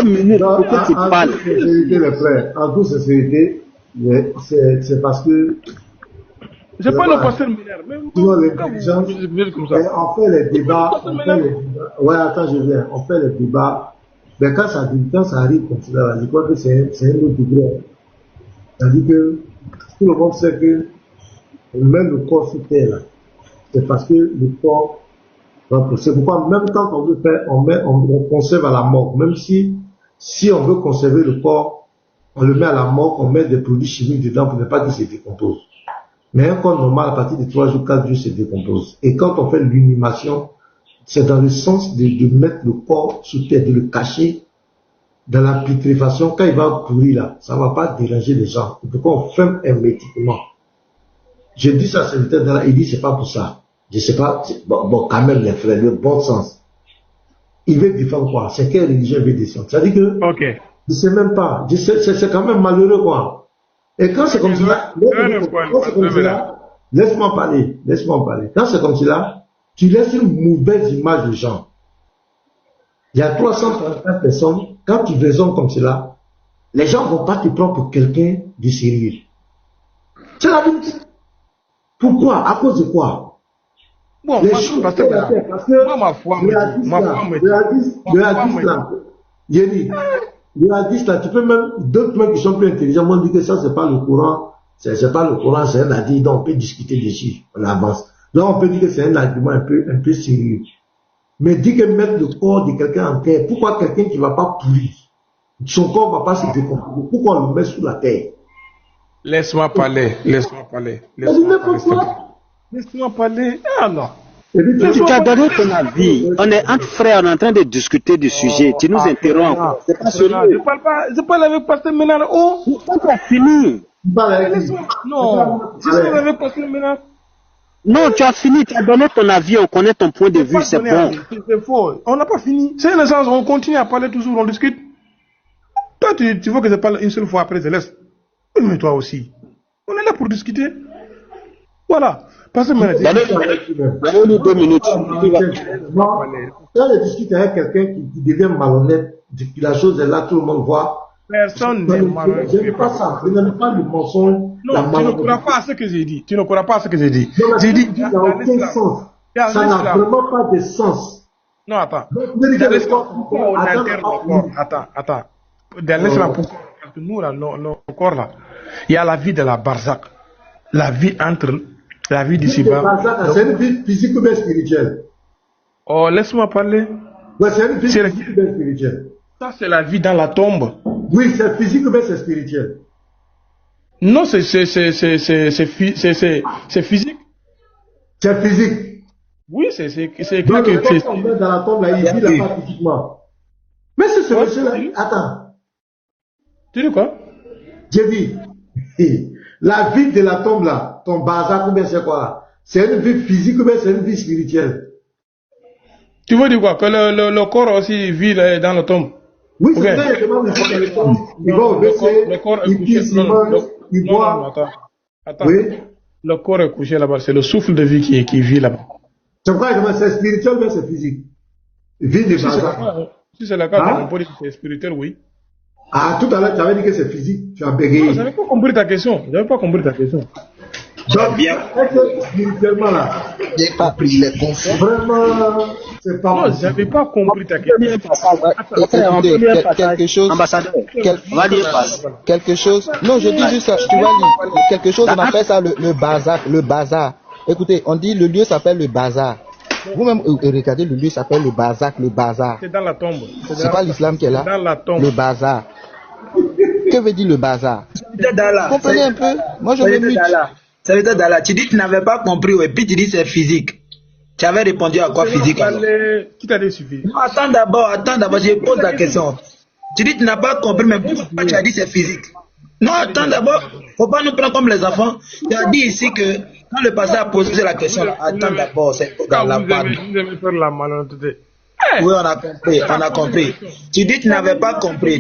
minutes Non, pour que tu en parles. toute sincérité, les frères, en toute sincérité, c'est parce que C'est pas le vraiment, pasteur Miller. Mais sinon pourquoi l'intelligence, vous êtes comme et ça? on fait les débats, Pasteur on fait Miller. les débats. Ouais, attends, je viens. On fait les débats. Mais quand ça arrive comme ça, je crois que c'est un autre degré. C'est-à-dire que tout le monde sait que même le corps sur terre, là, c'est parce que le corps, donc, c'est pourquoi même quand on veut faire, on conserve à la mort. Même si on veut conserver le corps, on le met à la mort, on met des produits chimiques dedans pour ne pas qu'il se décompose. Mais un corps normal, à partir de 3 jours, 4 jours, se décompose. Et quand on fait l'inhumation, c'est dans le sens de mettre le corps sous terre, de le cacher dans la putréfaction. Quand il va pourrir là, ça ne va pas déranger les gens. Et pourquoi on ferme hermétiquement? Je dis ça, c'est peut-être dans la, il dit c'est pas pour ça. Je sais pas, bon, quand même les frères, le bon sens. Il veut défendre quoi? C'est quelle religion il veut défendre? C'est-à-dire que, Ok. je sais même pas, c'est quand même malheureux quoi. Et quand c'est comme ça, laisse-moi parler. Quand c'est comme ça, tu laisses une mauvaise image aux gens. Il y a 334 personnes, quand tu raisonnes comme cela, les gens ne vont pas te prendre pour quelqu'un de sérieux. C'est la vérité. Pourquoi? À cause de quoi? Bon, Les moi, choses parce que ma foi me dit. le hadith là, Yéli, le hadith là, tu peux même, d'autres mecs qui sont plus intelligents m'ont dit que ça, c'est pas le Coran, c'est pas le Coran, c'est un hadith, donc on peut discuter dessus, on avance. Là, on peut dire que c'est un argument un peu sérieux. Mais dis que mettre le corps de quelqu'un en terre, pourquoi quelqu'un qui va pas pourrir, son corps va pas se décomposer, pourquoi on le met sous la terre? Laisse-moi parler. Laisse-moi parler. Ah non. Tu as donné ton avis. On est entre frères, on est en train de discuter du sujet. Tu nous interromps encore. C'est pas sérieux. Je parle avec Pasteur Ménard. Oh, tu as fini. Non, je parle avec Pasteur Ménard. Non, tu as fini, tu as donné ton avis, on connaît ton point de vue, c'est bon. C'est faux, on n'a pas fini. C'est un sens, on continue à parler toujours, on discute. Toi, tu veux que je parle une seule fois après, je laisse. Mais toi aussi. On est là pour discuter. Voilà. Parce que donnez-nous 2 minutes. Quand je discute avec quelqu'un qui devient malhonnête, la chose est là, tout le monde voit. Personne n'est malhonnête. Je n'aime pas ça. Je n'aime pas le mensonge. Non, tu ne crois pas à ce que j'ai dit. Tu ne crois pas à ce que j'ai dit. J'ai dit, ça n'a aucun sens. Ça n'a vraiment pas de sens. Non, attends. Dans l'islam, pourquoi on alterne le corps? Attends. Dans l'islam, pourquoi? Parce que nous, là, nos corps, là, il y a la vie de la barzak. La vie entre la vie d'ici-bas. C'est une vie physique ou bien spirituelle? Oh, laisse-moi parler. Ouais, c'est une vie physique ou bien spirituelle? Ça, c'est la vie dans la tombe. Oui, c'est physique ou bien c'est spirituel? Non, c'est physique. C'est physique. Oui, c'est clair que c'est. On met dans la tombe là, il vit là pas physiquement. Mais c'est ce monsieur-là. Attends. Tu dis quoi? J'ai dit, la vie de la tombe là, ton bazar, ou bien c'est quoi là? C'est une vie physique ou bien c'est une vie spirituelle? Tu veux dire quoi? Que le corps aussi vit dans la tombe? Oui, c'est ça, il demande le corps. Il va au WC, il pisse, il mange, il boit. Attends. Oui? Le corps est couché là-bas, c'est le souffle de vie qui vit là-bas. C'est pourquoi il demande c'est spirituel ou bien c'est physique? Vie de bazar. Si c'est le cas, on peut dire que c'est spirituel, oui. Ah, tout à l'heure, tu avais dit que c'est physique. Tu as bégayé. Non, je n'avais pas compris ta question. Donc, bien. Spirituellement là. J'ai pas pris les conflits. Vraiment, c'est pas. Non, je n'avais pas compris ta question. Quelque chose. Ambassadeur. Quelque chose. Non, je dis juste ça. Tu vois, quelque chose, on appelle ça le bazar. Le bazar. Écoutez, on dit le lieu s'appelle le bazar. Vous-même, regardez, le lieu s'appelle le bazar. C'est dans la tombe. C'est pas l'islam qui est là. Dans la tombe. Le bazar. Que veut dire le bazar? Comprenez un peu. Moi, je veux mute. Ça veut dire Dala. Tu dis que tu n'avais pas compris, et puis tu dis c'est physique. Tu avais répondu à quoi physique alors? Qui t'a dit suffit? Non, attends d'abord, je pose la question. Tu dis que tu n'as pas compris, mais pourquoi tu as dit c'est physique? Non, attends d'abord, faut pas nous prendre comme les enfants. Tu as dit ici que quand le pasteur a posé la question, attends d'abord, c'est dans la part. Vous aimez faire la malhonnêteté. Oui, on a compris. Tu dis que tu n'avais pas compris,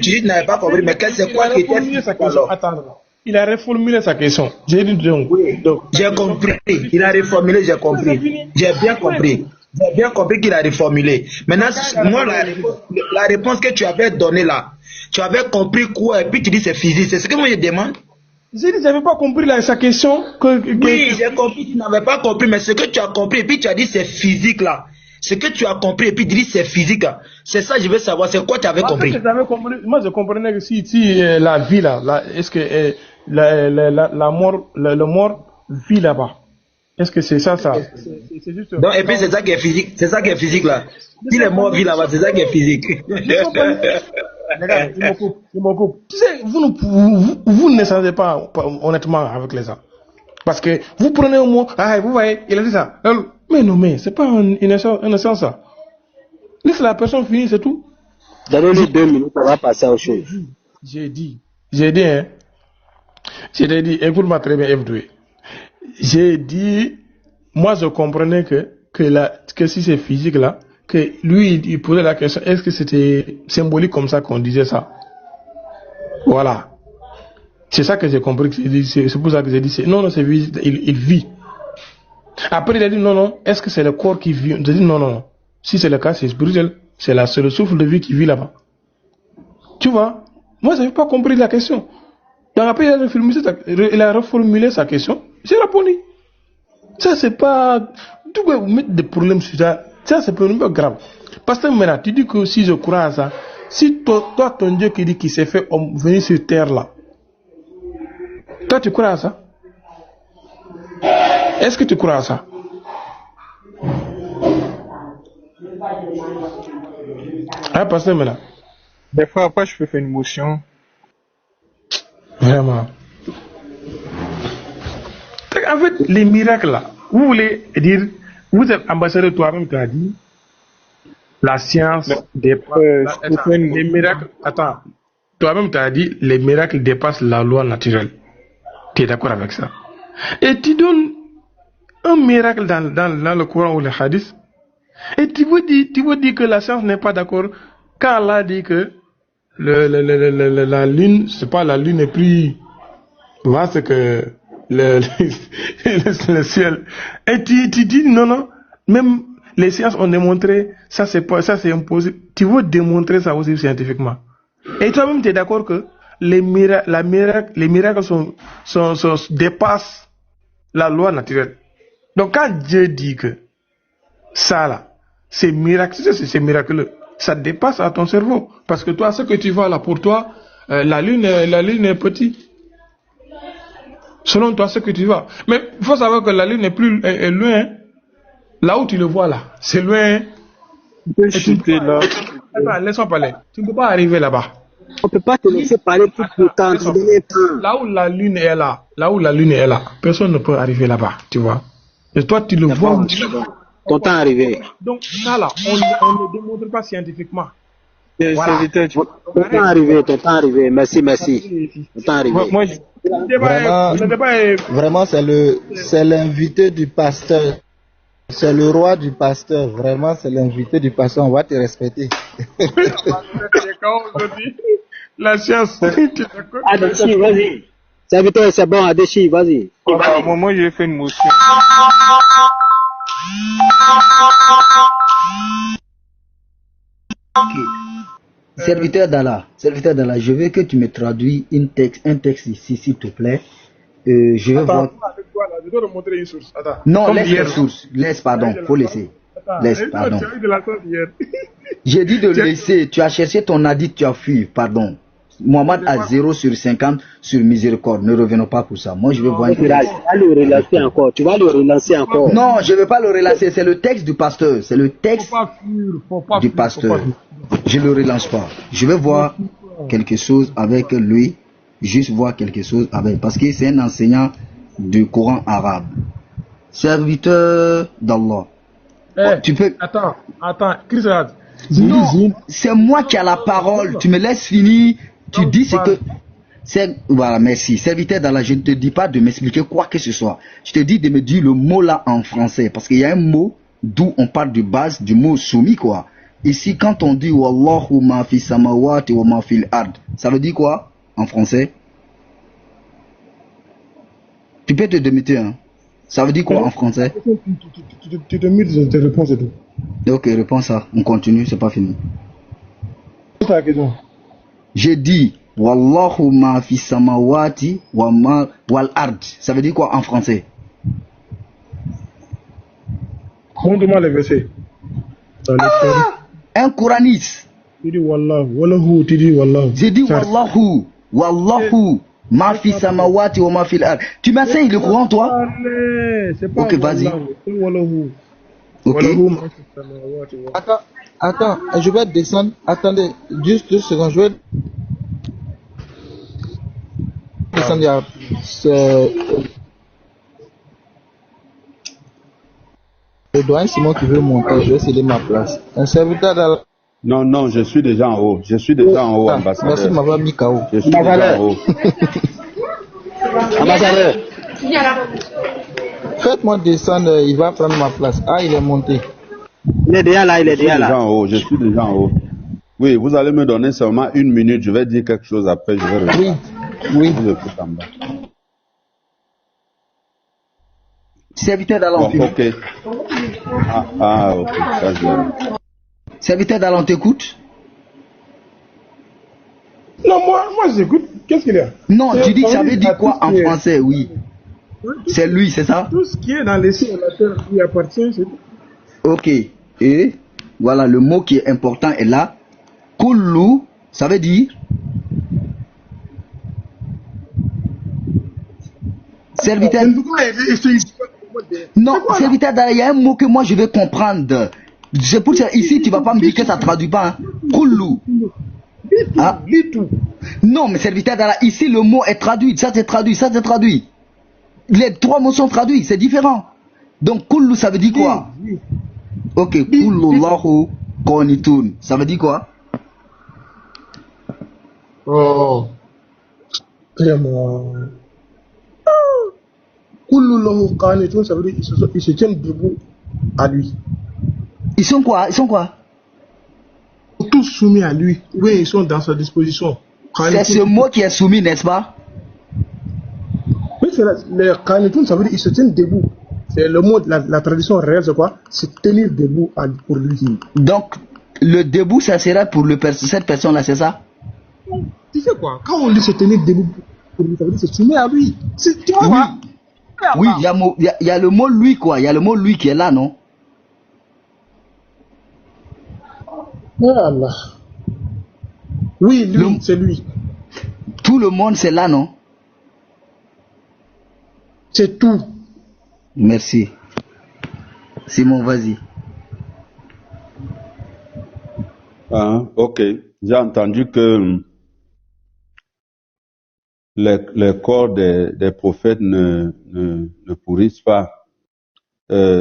mais c'est quoi qui était physique alors? Attends. Il a reformulé sa question. J'ai dit donc. Oui, donc j'ai compris. Il a reformulé, j'ai compris. J'ai bien compris. J'ai bien compris qu'il a reformulé. Maintenant, moi, la réponse que tu avais donnée là, tu avais compris quoi? Et puis tu dis c'est physique. C'est ce que moi je demande. J'ai dit, j'avais pas compris sa question. Oui, j'ai compris, tu n'avais pas compris, mais ce que tu as compris, et puis tu as dit c'est physique là. Ce que tu as compris, et puis tu dis c'est physique là. C'est ça, je veux savoir, c'est quoi tu avais compris? Moi, je comprenais que si la vie là, est-ce que la mort, le mort vit là-bas? Est-ce que c'est ça? C'est juste. Donc, et puis c'est ça qui est physique. C'est ça qui est physique là. Si les morts vivent là-bas, c'est ça qui est physique. Regarde, je me coupe. Tu sais, vous ne changez pas honnêtement avec les gens. Parce que vous prenez un mot, vous voyez, il a dit ça. Mais non, mais c'est pas une essence ça. Laisse la personne finir, c'est tout. Donnez-lui 2 minutes, on va passer à autre chose. J'ai dit, écoute-moi très bien, F2. J'ai dit, moi je comprenais que si c'est physique là, que lui il posait la question, est-ce que c'était symbolique comme ça qu'on disait ça? Voilà. C'est ça que j'ai compris, c'est pour ça que j'ai dit, non, c'est physique, il vit. Après il a dit non, est-ce que c'est le corps qui vit? J'ai dit non. Si c'est le cas, c'est spirituel, c'est le souffle de vie qui vit là-bas. Tu vois? Moi j'avais pas compris la question. Donc après il a reformulé sa question, j'ai répondu. Ça c'est pas, tu peux mettre des problèmes sur ça, ça c'est pas grave. Parce que maintenant tu dis que si je crois à ça, si toi ton Dieu qui dit qu'il s'est fait venir sur terre là, toi tu crois à ça? Est-ce que tu crois à ça? Parce que maintenant des fois après je peux faire une motion. Vraiment. En fait, les miracles là, vous voulez dire, vous êtes ambassadeur toi-même, tu as dit, la science dépasse. Les miracles, attends, toi-même tu as dit, les miracles dépassent la loi naturelle. Tu es d'accord avec ça? Et tu donnes un miracle dans le Coran ou le Hadith, et tu veux dire que la science n'est pas d'accord quand Allah dit que la lune, c'est pas la lune est plus vaste que le ciel. Et tu dis non, même les sciences ont démontré, ça c'est impossible. Tu veux démontrer ça aussi scientifiquement. Et toi-même tu es d'accord que les miracles dépassent la loi naturelle. Donc quand Dieu dit que ça là, c'est miraculeux, ça dépasse à ton cerveau. Parce que toi, ce que tu vois là, pour toi, la lune est petite. Selon toi, ce que tu vois. Mais il faut savoir que la lune est loin. Là où tu le vois là, c'est loin. Tu peux chuter là. Attends, laisse-moi parler. Tu ne peux pas arriver là-bas. On ne peut pas te laisser parler tout le temps. Là où la lune est là, personne ne peut arriver là-bas, tu vois. Et toi, tu le vois. Ton temps arrivé. Donc ça là, on ne démontre pas scientifiquement. Voilà. Ton temps arrivé. Merci. Ton temps arrivé. Vraiment, c'est l'invité du pasteur. C'est le roi du pasteur. Vraiment, c'est l'invité du pasteur. On va te respecter. La science. Adeshi, vas-y. Serviteur, c'est bon, Adeshi, vas-y. Moi, j'ai fait une motion. Serviteur d'Allah, je veux que tu me traduis un texte ici, s'il te plaît. Je veux voir. Je dois te montrer une source. Attends. Non, laisse la source. Faut laisser. Laisse, pardon. J'ai dit de laisser. Tu as cherché ton hadith, tu as fui, pardon. Mohamed a 0 sur 50 sur miséricorde. Ne revenons pas pour ça. Moi, je veux voir un texte. Tu vas le relancer encore. Non, je ne veux pas le relancer. C'est le texte du pasteur. C'est le texte du pasteur. Je ne le relance pas. Je vais voir quelque chose avec lui. Juste voir quelque chose avec. Parce que c'est un enseignant du Coran arabe. Serviteur d'Allah. Tu peux. Attends. Chris, non, c'est moi qui ai la parole. Tu me laisses finir. Tu dis ce que... Voilà, merci. Serviteur d'Allah, je ne te dis pas de m'expliquer quoi que ce soit. Je te dis de me dire le mot là en français. Parce qu'il y a un mot d'où on parle de base, du mot soumis, quoi. Ici, quand on dit Wallahu ma fi samawati wa ma fil ard, ça veut dire quoi en français? Tu peux te démuter, hein? Ça veut dire quoi en français? Tu te mutes, je te réponds, c'est tout. Ok, réponds ça. On continue, c'est pas fini. C'est la question. J'ai dit Wallahu ma fi samawati wa ma wal ard. Ça veut dire quoi en français? Montre-moi les versets. Un Coraniste. Tu dis Wallahu, Wallahu, tu dis Wallahu. J'ai dit Wallahu, Wallahu ma fi samawati wa ma fil ard. Tu m'enseignes le Coran, toi? C'est pas Ok, vas-y. Wallahu. Ok. Wallahu ma fi samawati wa. Attends, je vais descendre. Attendez, juste 2 secondes. Je vais descendre. Il y a, le doyen Simon qui veut monter. Je vais céder ma place. Un serviteur dans Non, non, je suis déjà en haut. Je suis déjà en haut, ambassadeur. Merci de m'avoir mis KO. Je suis déjà en haut. Ambassadeur. Faites-moi descendre, il va prendre ma place. Ah, il est monté. Il est déjà là, il est Je suis déjà déjà là. en haut. Je suis déjà en haut. Oui, vous allez me donner seulement 1 minute. Je vais dire quelque chose après. Je vais revenir. Oui. Je vais en bas. Serviteur d'Allah, Bon, ok. Ok. Ça, je l'ai. Serviteur d'Allah, on t'écoute? Non, moi j'écoute. Qu'est-ce qu'il y a? Non, tu dis que ça veut veut dire quoi en français? Oui. C'est lui, c'est ça? Tout ce qui est dans les cieux et la terre lui appartient, c'est tout. Ok. Et voilà, le mot qui est important est là. Kullu, ça veut dire serviteur. Non, serviteur d'Allah, il y a un mot que moi je vais comprendre. C'est pour ça, ici tu vas pas me dire que ça traduit pas. Hein. Kullu. Ah. Non, mais serviteur d'Allah, ici le mot est traduit. Ça c'est traduit, ça c'est traduit. Les 3 mots sont traduits, c'est différent. Donc kullu ça veut dire quoi? Ok, kullu Allahu qanitun. Ça veut dire quoi? Oh. Vraiment. Kullu lahu qanitun, ça veut dire ils se tiennent debout à lui. Ils sont quoi? Ils sont quoi? Tous soumis à lui. Oui, ils sont dans sa disposition. C'est ce mot qui est soumis, n'est-ce pas? Oui, c'est le qanitun, ça veut dire ils se tiennent debout. C'est le mot, la tradition réelle, c'est quoi? C'est tenir debout pour lui. Donc, le debout, ça sera pour cette personne-là, c'est ça? Tu sais quoi? Quand on dit se tenir debout pour lui, ça veut dire se soumettre à lui. Tu vois, oui. Oui, il y a le mot lui, quoi. Il y a le mot lui qui est là, non? Voilà. Oui, lui, c'est lui. Tout le monde, c'est là, non? C'est tout. Merci. Simon, vas-y. Ok. J'ai entendu que les corps des prophètes ne pourrissent pas.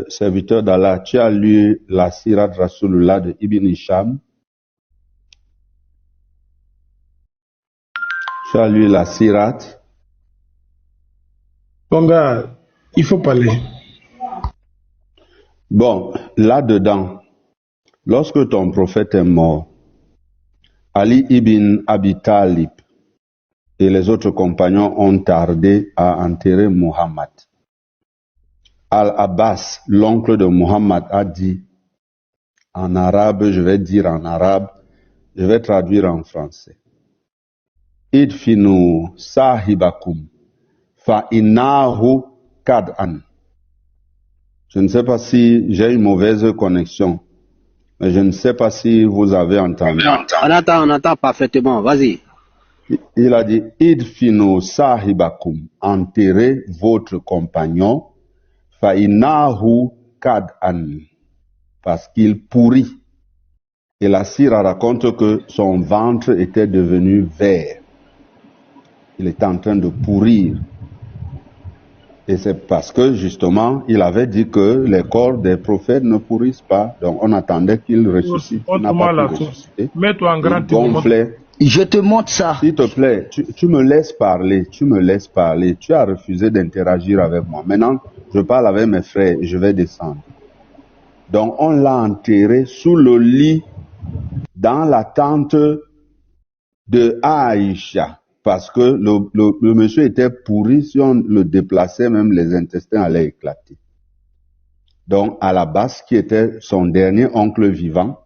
Serviteur d'Allah, tu as lu la Sirat Rasulullah de Ibn Hisham? Tu as lu la Sirat? Bon gars, il faut parler. Bon, là-dedans, lorsque ton prophète est mort, Ali ibn Abi Talib et les autres compagnons ont tardé à enterrer Muhammad. Al-Abbas, l'oncle de Muhammad, a dit en arabe, je vais dire en arabe, je vais traduire en français. Idfinu sahibakum fa innahu kad'an. Je ne sais pas si j'ai une mauvaise connexion, mais je ne sais pas si vous avez entendu. On entend parfaitement, vas-y. Il a dit, idfinu sahibakum, enterrez votre compagnon, fa'inahu kad'an, parce qu'il pourrit. Et la sira raconte que son ventre était devenu vert. Il était en train de pourrir. Et c'est parce que, justement, il avait dit que les corps des prophètes ne pourrissent pas. Donc, on attendait qu'il ressuscite. Il n'a pas pu ressusciter. Mets-toi en grand. Il gonflait. Je te montre ça. S'il te plaît, tu me laisses parler. Tu me laisses parler. Tu as refusé d'interagir avec moi. Maintenant, je parle avec mes frères et je vais descendre. Donc, on l'a enterré sous le lit dans la tente de Aïcha. parce que le monsieur était pourri, si on le déplaçait, même les intestins allaient éclater. Donc, Al-Abbas, qui était son dernier oncle vivant,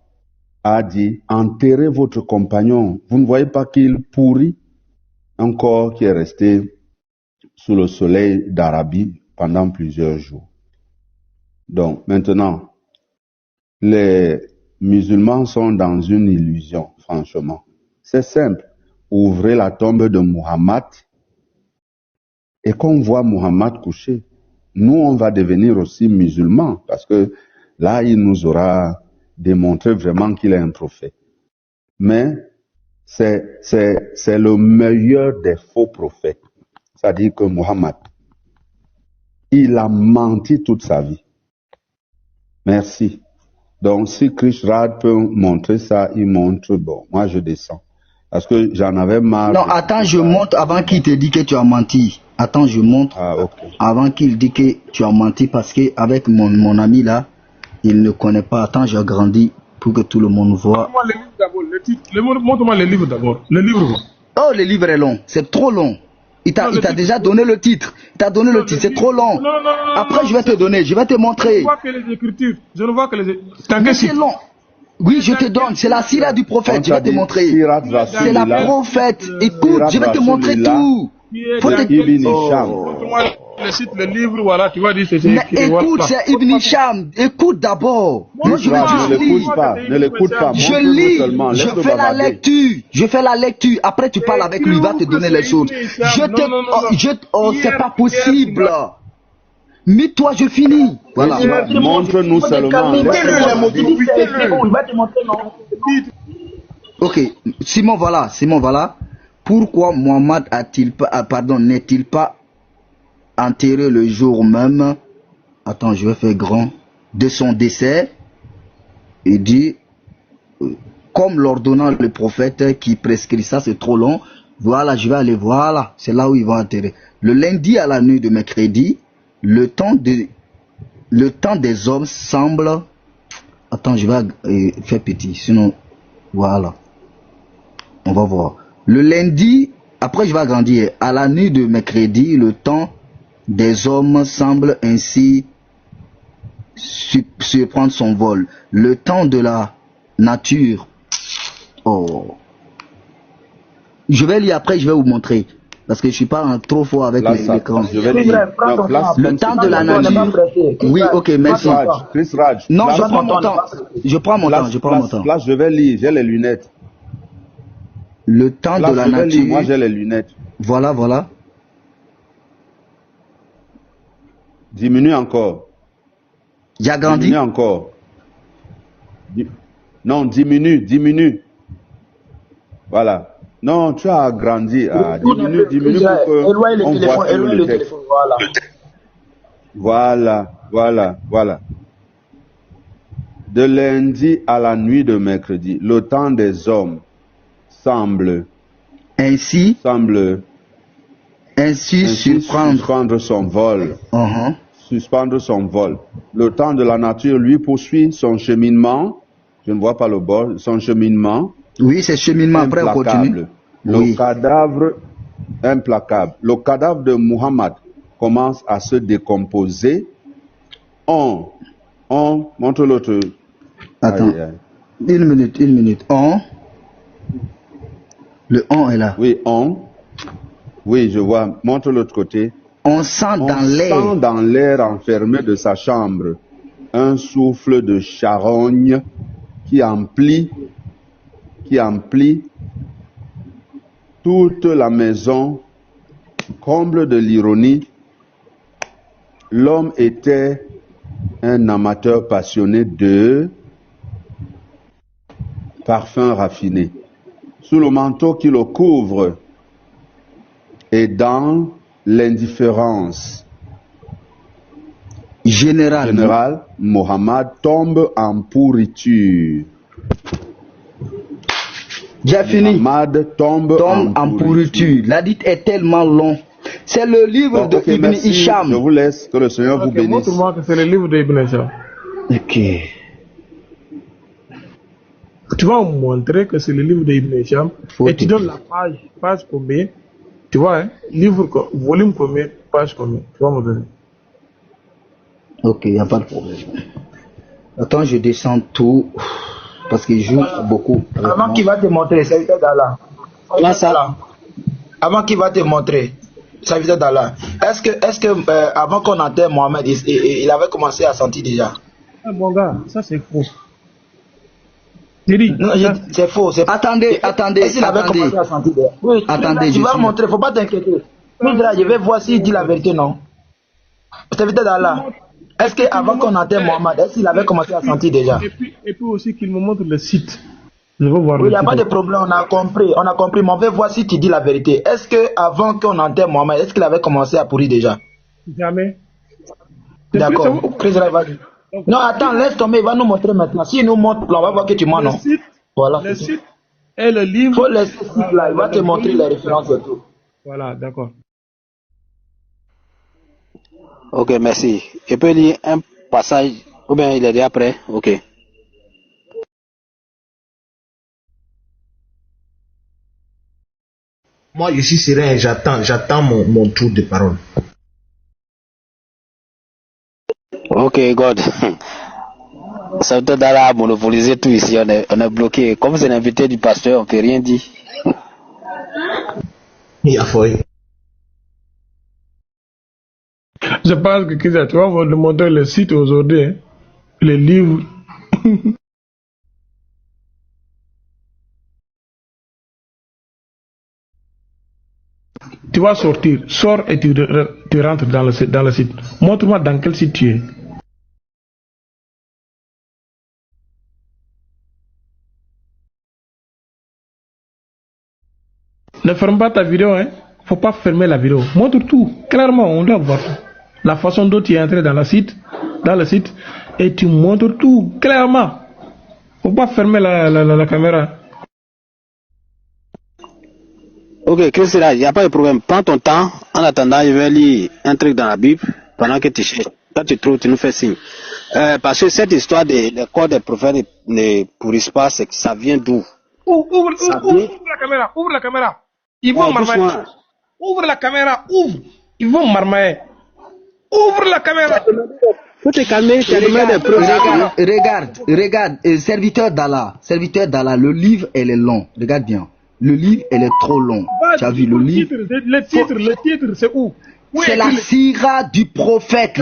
a dit, enterrez votre compagnon. Vous ne voyez pas qu'il pourrit? Un corps qui est resté sous le soleil d'Arabie pendant plusieurs jours. Donc, maintenant, les musulmans sont dans une illusion, franchement. C'est simple. Ouvrez la tombe de Muhammad et qu'on voit Muhammad couché. Nous, on va devenir aussi musulmans parce que là, il nous aura démontré vraiment qu'il est un prophète. Mais c'est le meilleur des faux prophètes. C'est-à-dire que Muhammad, il a menti toute sa vie. Merci. Donc, si Krish Rad peut montrer ça, il montre, bon, moi je descends. Parce que j'en avais marre. Non, attends, je monte avant qu'il te dise que tu as menti. Attends, je monte avant qu'il dise que tu as menti parce que avec mon ami là, il ne connaît pas. Attends, j'ai grandi pour que tout le monde voit. Montre-moi les livres d'abord, le titre. Montre-moi les livres d'abord. Le livre. Oh, le livre est long. C'est trop long. Il t'a déjà donné le titre. Il t'a donné le titre. C'est trop long. Non, après, je vais te donner. Je vais te montrer. Je ne vois que les écritures. Je ne vois que les écritures. Mais c'est long. Oui, je te donne. C'est la sira du prophète. Je vais te montrer. C'est la prophète. Écoute, je vais te montrer tout. Faut Montre-moi le site, le livre, voilà, tu vas dire c'est mais écoute, c'est Ibn Hisham. Écoute d'abord. Moi, je vais juste lire. Ne l'écoute pas. Je lis. Je fais la lecture. Je fais la lecture. Après, tu parles avec lui. Il va te donner les choses. Oh, c'est pas possible. Mais toi, je finis. Voilà. Montre-nous seulement. Ok. Simon, voilà. Pourquoi Mohammed n'est-il pas enterré le jour même, attends, je vais faire grand, de son décès? Il dit, comme l'ordonnant le prophète qui prescrit ça, c'est trop long. Voilà, je vais aller, voilà, c'est là où ils vont enterrer. Le lundi à la nuit de mercredi, le temps des hommes semble... Attends, je vais faire petit, sinon, voilà. On va voir. Le lundi, après je vais agrandir, à la nuit de mercredi, le temps des hommes semble ainsi surprendre son vol. Le temps de la nature. Oh. Je vais lire après, je vais vous montrer. Parce que je suis pas trop fort avec l'écran. Le temps de la nature. Oui, ok, merci. Chris Raj. Non, je prends mon temps. Je prends mon temps. Là, je vais lire, j'ai les lunettes. Le temps de la nature. Moi, j'ai les lunettes. Voilà. Diminue encore. J'ai agrandi. Diminue encore. Non, diminue. Voilà. Non, tu as agrandi. Diminue pour que on voit tout le texte. Voilà. De lundi à la nuit de mercredi, le temps des hommes semble suspendre son vol. Suspendre son vol. Le temps de la nature, lui, poursuit son cheminement. Je ne vois pas le bord. Son cheminement. Oui, c'est cheminement. Après, on continue. Le cadavre implacable. Le cadavre de Muhammad commence à se décomposer. Montre l'autre. Attends. Une minute. Le on est là. Oui, je vois. Montre l'autre côté. On sent dans l'air enfermé de sa chambre un souffle de charogne qui emplit toute la maison. Comble de l'ironie, l'homme était un amateur passionné de parfums raffinés. Sous le manteau qui le couvre et dans l'indifférence générale, Mohammed tombe en pourriture. J'ai fini. Mohammed tombe en pourriture. La dite est tellement long. C'est le livre de Ibn Hisham. Je vous laisse, que le Seigneur vous bénisse. Montre-moi que c'est le livre d'Ibn Hisham. Ok. Tu vas me montrer que c'est le livre d'Ibn Hisham. Et tu donnes la page combien? Tu vois, hein? Livre, volume combien, page combien? Tu vas me donner. Ok, il n'y a pas de problème. Attends, je descends tout. Parce qu'il joue beaucoup. Avant qu'il va te montrer, serviteur d'Allah. Comment ça? Avant qu'il va te montrer, serviteur d'Allah. Est-ce que avant qu'on enterre Mohamed, il avait commencé à sentir déjà? Ah, mon gars, ça c'est faux. Thierry, Non, c'est faux. Attendez. Est-ce qu'il avait commencé à sentir déjà? Oui, Attendez, tu vas montrer, faut pas t'inquiéter. Je vais voir s'il dit la vérité, non. Serviteur d'Allah. Est-ce qu'avant qu'on enterre Mohamed, est-ce qu'il avait commencé à sentir déjà? Et puis aussi qu'il me montre le site. Je veux voir Oui, il n'y a pas de problème, on a compris, mais on veut voir si tu dis la vérité. Est-ce qu'avant qu'on enterre Mohamed, est-ce qu'il avait commencé à pourrir déjà? Jamais. D'accord. Non, attends, laisse tomber, il va nous montrer maintenant. S'il nous montre, on va voir que tu mens, non? Voilà. Le site et le livre. Il faut laisser ce site là, il va te montrer les références et tout. Voilà, d'accord. Ok, merci. Je peux lire un passage, ou bien il est déjà prêt? Ok. Moi, je suis serein et j'attends mon tour de parole. Ok, God. Ça veut dire à monopoliser tout ici, on est bloqué. Comme c'est l'invité du pasteur, on ne peut rien dire. Il y a foi. Je pense que tu vas me demander le site aujourd'hui, hein, les livres. Tu vas sortir, sors et tu rentres dans le site. Montre-moi dans quel site tu es. Ne ferme pas ta vidéo, hein. Faut pas fermer la vidéo. Montre tout, clairement, on doit voir tout. La façon dont tu es entré dans le site, et tu montres tout, clairement. Faut pas fermer la caméra. Ok, Christina, il n'y a pas de problème. Prends ton temps. En attendant, je vais lire un truc dans la Bible pendant que tu cherches. Quand tu trouves, tu nous fais signe. Parce que cette histoire des corps des prophètes ne pourrissent pas, c'est que ça vient d'où? Ouvre la caméra. Ils vont marmailler. Ouvre la caméra, ouvre. Ils vont marmailler. Ouvre la caméra. Faut te calmer, tu as des preuves. Regarde, serviteur d'Allah, le livre, elle est long. Regarde bien. Le livre, elle est trop long. Tu as vu le livre? Le titre, c'est où? C'est la Sira du prophète,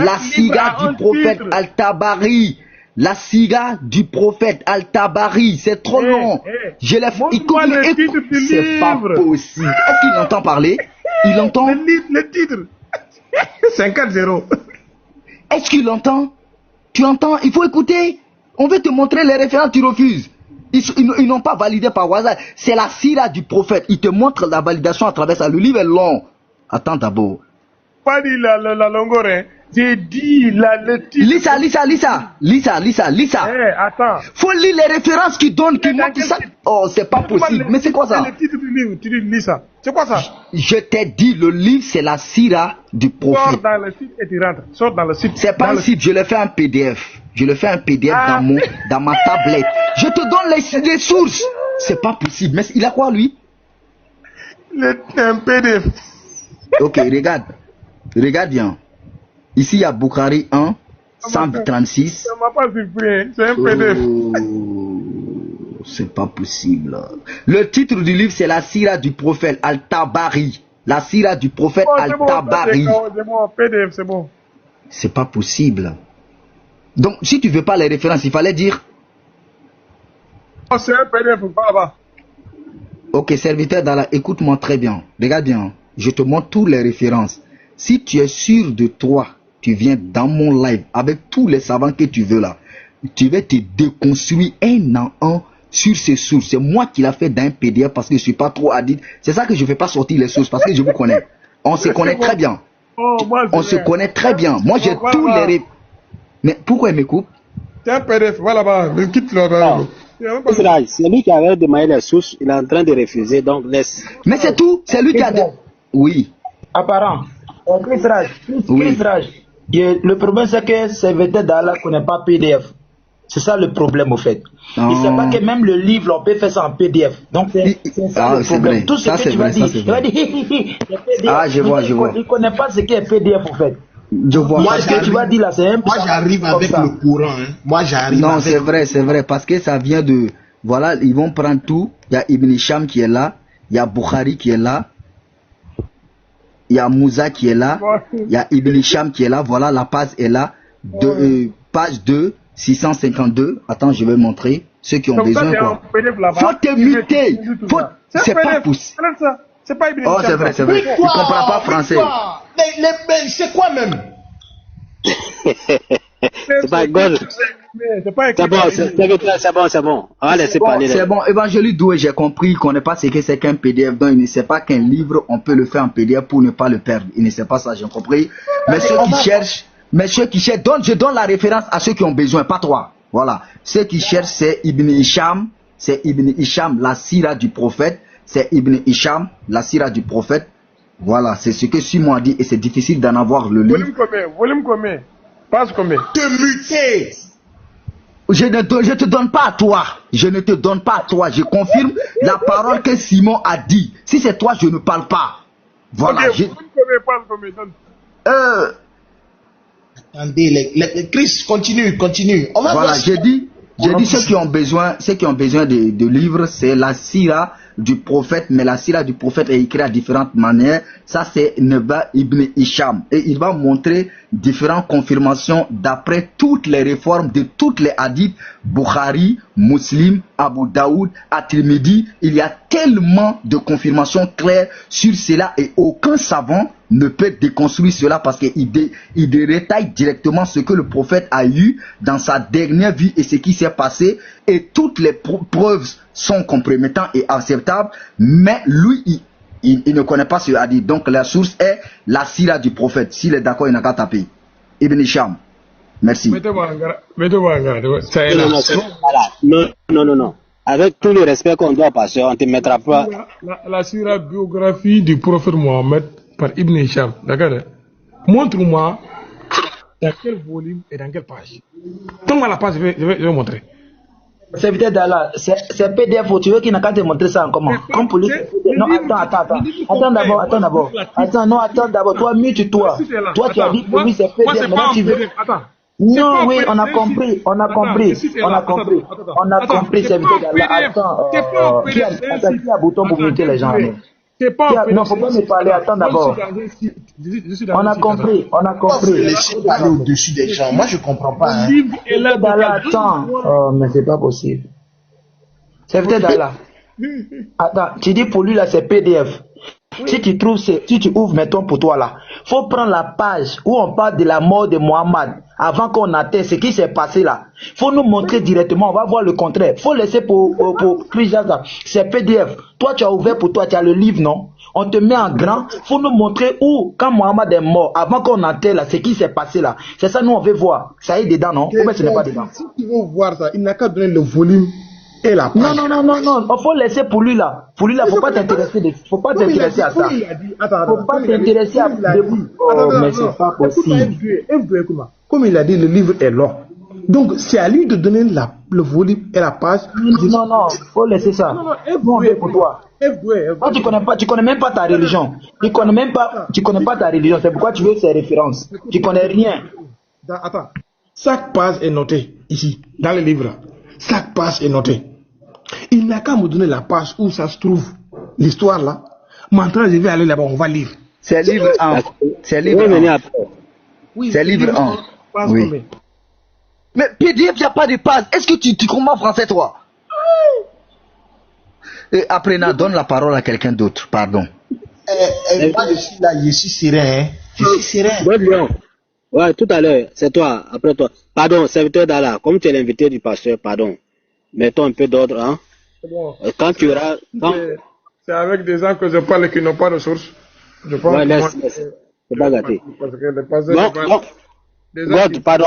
Al-Tabari. La Sira du prophète Al-Tabari, c'est trop long. Je l'ai fait. Écoute, c'est pas possible. Est-ce qu'il entend parler? Il entend? Le titre. 50-0. Est-ce qu'il entend? Tu entends? Il faut écouter. On veut te montrer les références, tu refuses. Ils n'ont pas validé par hasard. C'est la Sira du prophète. Il te montre la validation à travers ça. Le livre est long. Attends d'abord. Pas dit la longueur, hein. J'ai dit le titre. Lisa. Attends. Faut lire les références qui donnent, qui montrent ça. Oh, c'est pas possible. Mais c'est quoi ça? Le titre du livre, tu dis Lisa. C'est quoi ça? Je t'ai dit, le livre, c'est la Sira du prophète. Sors dans le site et tu rentres. Sors dans le site. C'est pas un site, je le fais en PDF. Dans ma tablette. Je te donne les sources. C'est pas possible. Mais il a quoi, lui? Un PDF. Ok, regarde bien. Ici, il y a Bukhari 1, 136. Ça m'a pas surpris, c'est un PDF. C'est pas possible. Le titre du livre, c'est la Sira du prophète Al-Tabari. La Sira du prophète Al-Tabari. C'est bon, PDF, c'est bon. C'est pas possible. Donc, si tu veux pas les références, il fallait dire. Oh, c'est un PDF, pas là-bas. Ok, serviteur d'Allah, écoute-moi très bien. Regarde bien. Je te montre toutes les références. Si tu es sûr de toi, tu viens dans mon live avec tous les savants que tu veux là. Tu vas te déconstruire un à un sur ces sources. C'est moi qui l'ai fait dans un PDF parce que je suis pas trop addict. C'est ça que je ne fais pas sortir les sources parce que je vous connais. On se connaît très bien. On se connaît très bien. Moi, j'ai tous les... Mais pourquoi il me coupe? C'est un PDF, voilà là-bas. Quitte là-bas. C'est lui qui avait demandé les sources. Il est en train de refuser, donc laisse. Mais c'est tout. C'est lui qui a dit. Oui. Apparent. Chris Raj. Le problème, c'est que serviteur d'Allah ne connaît pas PDF. C'est ça le problème, au fait. Il ne sait pas que même le livre, on peut faire ça en PDF. Donc, c'est ça le problème. Vrai. Tout ce ça, que tu vas dire, il va dire, je vois. Il ne connaît pas ce qu'est PDF, au fait. Je vois. Moi, ce que tu vas dire là, c'est un peu. Moi, j'arrive avec le courant. Hein. Moi, j'arrive. Non, c'est vrai, parce que ça vient de. Voilà, ils vont prendre tout. Il y a Ibn Hisham qui est là, il y a Bukhari qui est là, il y a Moussa qui est là, il y a Ibn Hisham qui est là. Voilà, la page est là. Page 2, 652. Attends, je vais montrer. Ceux qui ont besoin, quoi. Faut te muter. C'est pas possible. C'est pas Ibn Hisham. Oh, c'est vrai. Tu comprends pas français. Mais c'est quoi même? C'est pas God. C'est bon. On va laisser parler. C'est bon. Évangélique Doué, j'ai compris qu'on ne sait pas ce que c'est qu'un PDF. Donc, il ne sait pas qu'un livre, on peut le faire en PDF pour ne pas le perdre. Il ne sait pas ça, j'ai compris. Mais ceux qui cherchent, je donne la référence à ceux qui ont besoin, pas toi. Voilà. Ceux qui cherchent, c'est Ibn Hisham, la sira du prophète. C'est Ibn Hisham, la sira du prophète. Voilà, c'est ce que Simon a dit et c'est difficile d'en avoir le livre. Volume combien? Passe combien? Te muter. Je ne te donne pas à toi. Je confirme la parole que Simon a dit. Si c'est toi, je ne parle pas. Voilà. Attendez, Chris, continue. Voilà, j'ai dit ceux qui ont besoin de livres, c'est la sira du prophète, mais la sira du prophète est écrite à différentes manières. Ça, c'est Neba Ibn Hisham. Et il va montrer différentes confirmations d'après toutes les réformes de toutes les hadiths, Bukhari, Muslim, Abu Daoud, At-Tirmidhi. Il y a tellement de confirmations claires sur cela et aucun savant ne peut déconstruire cela parce qu'il détaille directement ce que le prophète a eu dans sa dernière vie et ce qui s'est passé, et toutes les preuves sont compromettantes et acceptables, mais lui il ne connaît pas ce hadith. Donc la source est la sira du prophète. S'il est d'accord, il n'a qu'à taper. Ibn Hisham. Merci. Mettez-moi en garde. Non. Avec tout le respect qu'on doit passer, on ne te mettra pas. La sira biographie du prophète Mohammed par Ibn Hisham. D'accord? Montre-moi dans quel volume et dans quelle page. Donne-moi la page, je vais montrer. C'est peut-être d'Allah. C'est PDF. Tu veux qu'il n'a qu'à te montrer ça en comment? Comme pour lui. Non, attends. Attends d'abord. Toi, mute-toi. Toi, tu as dit pour lui, c'est PDF. Maintenant, tu veux. Non, oui, on a compris, c'est peut-être d'Allah. Attends, qui a bouton pour muter les gens? Non, faut pas me parler, attends d'abord. On a compris. Laissez parler au-dessus des gens. Moi, je comprends pas. Attends. Oh, mais c'est pas possible. C'est peut-être d'Allah. Attends, tu dis pour lui là, c'est PDF. Si tu ouvres, mettons pour toi là, faut prendre la page où on parle de la mort de Mohammed avant qu'on atteigne ce qui s'est passé là. Faut nous montrer directement, on va voir le contraire. Faut laisser pour Chris Jaza. C'est PDF. Toi, tu as ouvert pour toi, tu as le livre, non? On te met en grand. Faut nous montrer où, quand Mohammed est mort, avant qu'on atteigne là, ce qui s'est passé là. C'est ça, nous on veut voir. Ça est dedans, non? Ou bien ce n'est pas dedans? Si tu veux voir ça, il n'a qu'à donner le volume. Et la page. Non, faut laisser pour lui là. Pour lui là, faut pas t'intéresser à ça. Faut pas t'intéresser à mais c'est pas possible. Comme il a dit, le livre est long. Donc c'est à lui de donner le volume et la page. Non, faut laisser ça. Non, pour toi. Toi, tu connais même pas ta religion. Tu connais pas ta religion. C'est pourquoi tu veux ces références. Tu connais rien. Attends. Chaque page est notée ici, dans le livre. Chaque page est notée. Il n'a qu'à me donner la page où ça se trouve, l'histoire là. Maintenant, je vais aller là-bas, on va lire. C'est livre 1. C'est livre 1. Oui, c'est livre 1. Oui. Mais PDF, il n'y a pas de page. Est-ce que tu comprends français, toi? Et après, donne la parole à quelqu'un d'autre. Pardon. Moi, je suis là, je suis serein. Je suis serein. Ouais, tout à l'heure, c'est toi, après toi. Pardon, serviteur d'Allah, comme tu es l'invité du pasteur, pardon. Mettons un peu d'ordre, hein. C'est bon. Quand tu auras... C'est avec des gens que je parle qui n'ont pas de source. Je pense. Ouais, laisse. C'est pas gâté. Parce que le pasteur... God, pardon,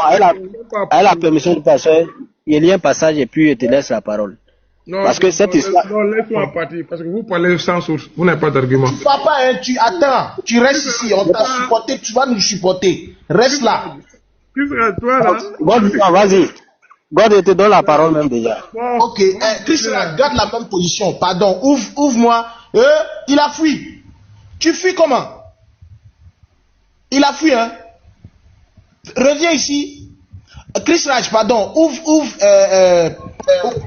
elle a permission du pasteur. Il y a un passage et puis il te laisse la parole. Non, parce que cette histoire... Non, laisse-moi partir, parce que vous parlez sans source, vous n'avez pas d'argument. Papa, hein, attends, tu restes ici, on t'a supporté, tu vas nous supporter. Reste là. Toi là... God, vas-y. God, je te donne la parole même déjà. Ok, Chris Raj, garde la même position. Pardon, ouvre-moi. Il a fui. Tu fuis comment? Il a fui, hein? Reviens ici. Chris Raj, pardon, ouvre.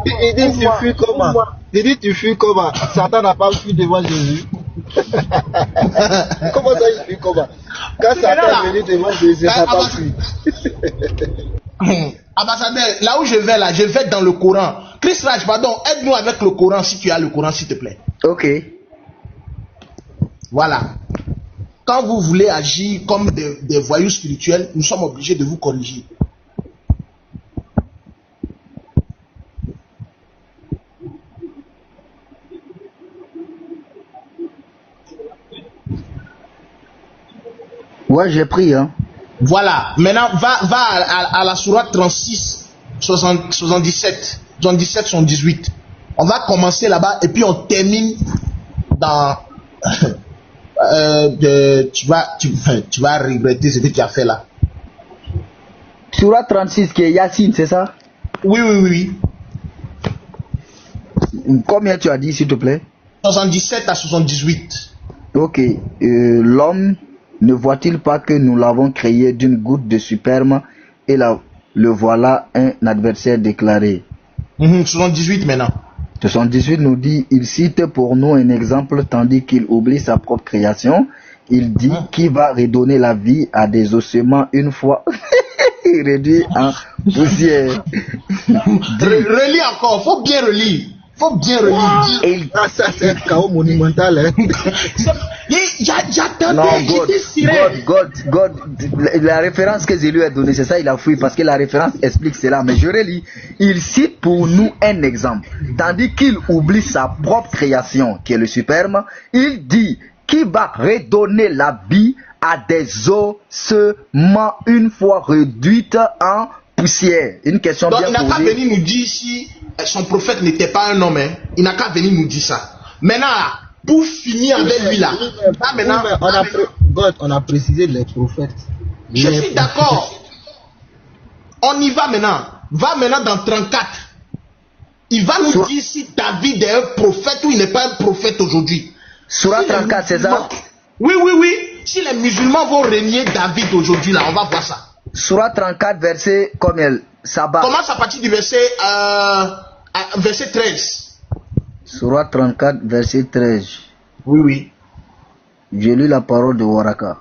Il dit tu fuis comment? Il dit tu fuis comment? Satan n'a pas fui devant Jésus. Comment ça il fuit comment? Quand Satan est venu devant Jésus, ça n'a pas fui. Ambassadeur, là où je vais dans le Coran. Chris Raj, pardon, aide-nous avec le Coran si tu as le Coran, s'il te plaît. Ok. Voilà. Quand vous voulez agir comme des voyous spirituels, nous sommes obligés de vous corriger. Ouais, j'ai pris, hein. Voilà. Maintenant, va à la sourate 36, 77, 78. On va commencer là-bas et puis on termine dans... tu vas regretter ce que tu as fait là. Sourate 36 qui est Yassine, c'est ça? Oui. Combien tu as dit, s'il te plaît? 77 à 78. Ok. L'homme ne voit-il pas que nous l'avons créé d'une goutte de sperme et le voilà un adversaire déclaré? 78 maintenant. 78 nous dit, il cite pour nous un exemple tandis qu'il oublie sa propre création. Il dit qui va redonner la vie à des ossements une fois réduit en poussière. Relis encore, faut bien relire. Ça c'est un chaos monumental. Hein. God, la référence que je lui ai donnée, c'est ça, il a fui parce que la référence explique cela. Mais je relis. Il cite pour nous un exemple. Tandis qu'il oublie sa propre création, qui est le sperme, il dit qui va redonner la vie à des ossements une fois réduite en poussière. Une question donc, bien posée. Il n'a qu'à venir nous dire si son prophète n'était pas un homme. Hein. Il n'a qu'à venir nous dire ça. Maintenant, pour finir avec lui là. On a précisé les prophètes. Je suis d'accord. On y va maintenant. Va maintenant dans 34. Il va nous dire si David est un prophète ou il n'est pas un prophète aujourd'hui. Surah 34, c'est ça? Oui. Si les musulmans vont régner David aujourd'hui là, on va voir ça. Surah 34, verset combien? Sabbat. Commence à partir du verset 13. Surah 34, verset 13. Oui. J'ai lu la parole de Waraka.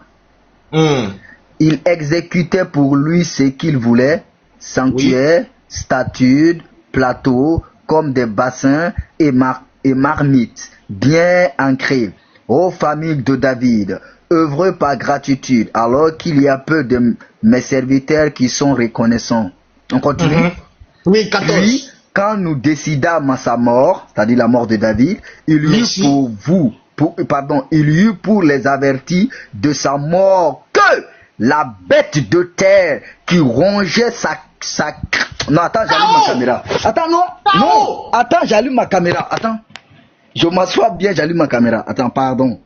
Il exécutait pour lui ce qu'il voulait, sanctuaire, statues, plateaux, comme des bassins et marmites, bien ancrés. Ô famille de David, œuvrez par gratitude, alors qu'il y a peu de mes serviteurs qui sont reconnaissants. On continue. Oui, 14. Puis, quand nous décidâmes à sa mort, c'est-à-dire la mort de David, il y eut pour les avertis de sa mort que la bête de terre qui rongeait sa... Non, attends, j'allume ma caméra. Attends, non, attends, j'allume ma caméra. Attends, je m'assois bien, j'allume ma caméra. Attends, pardon,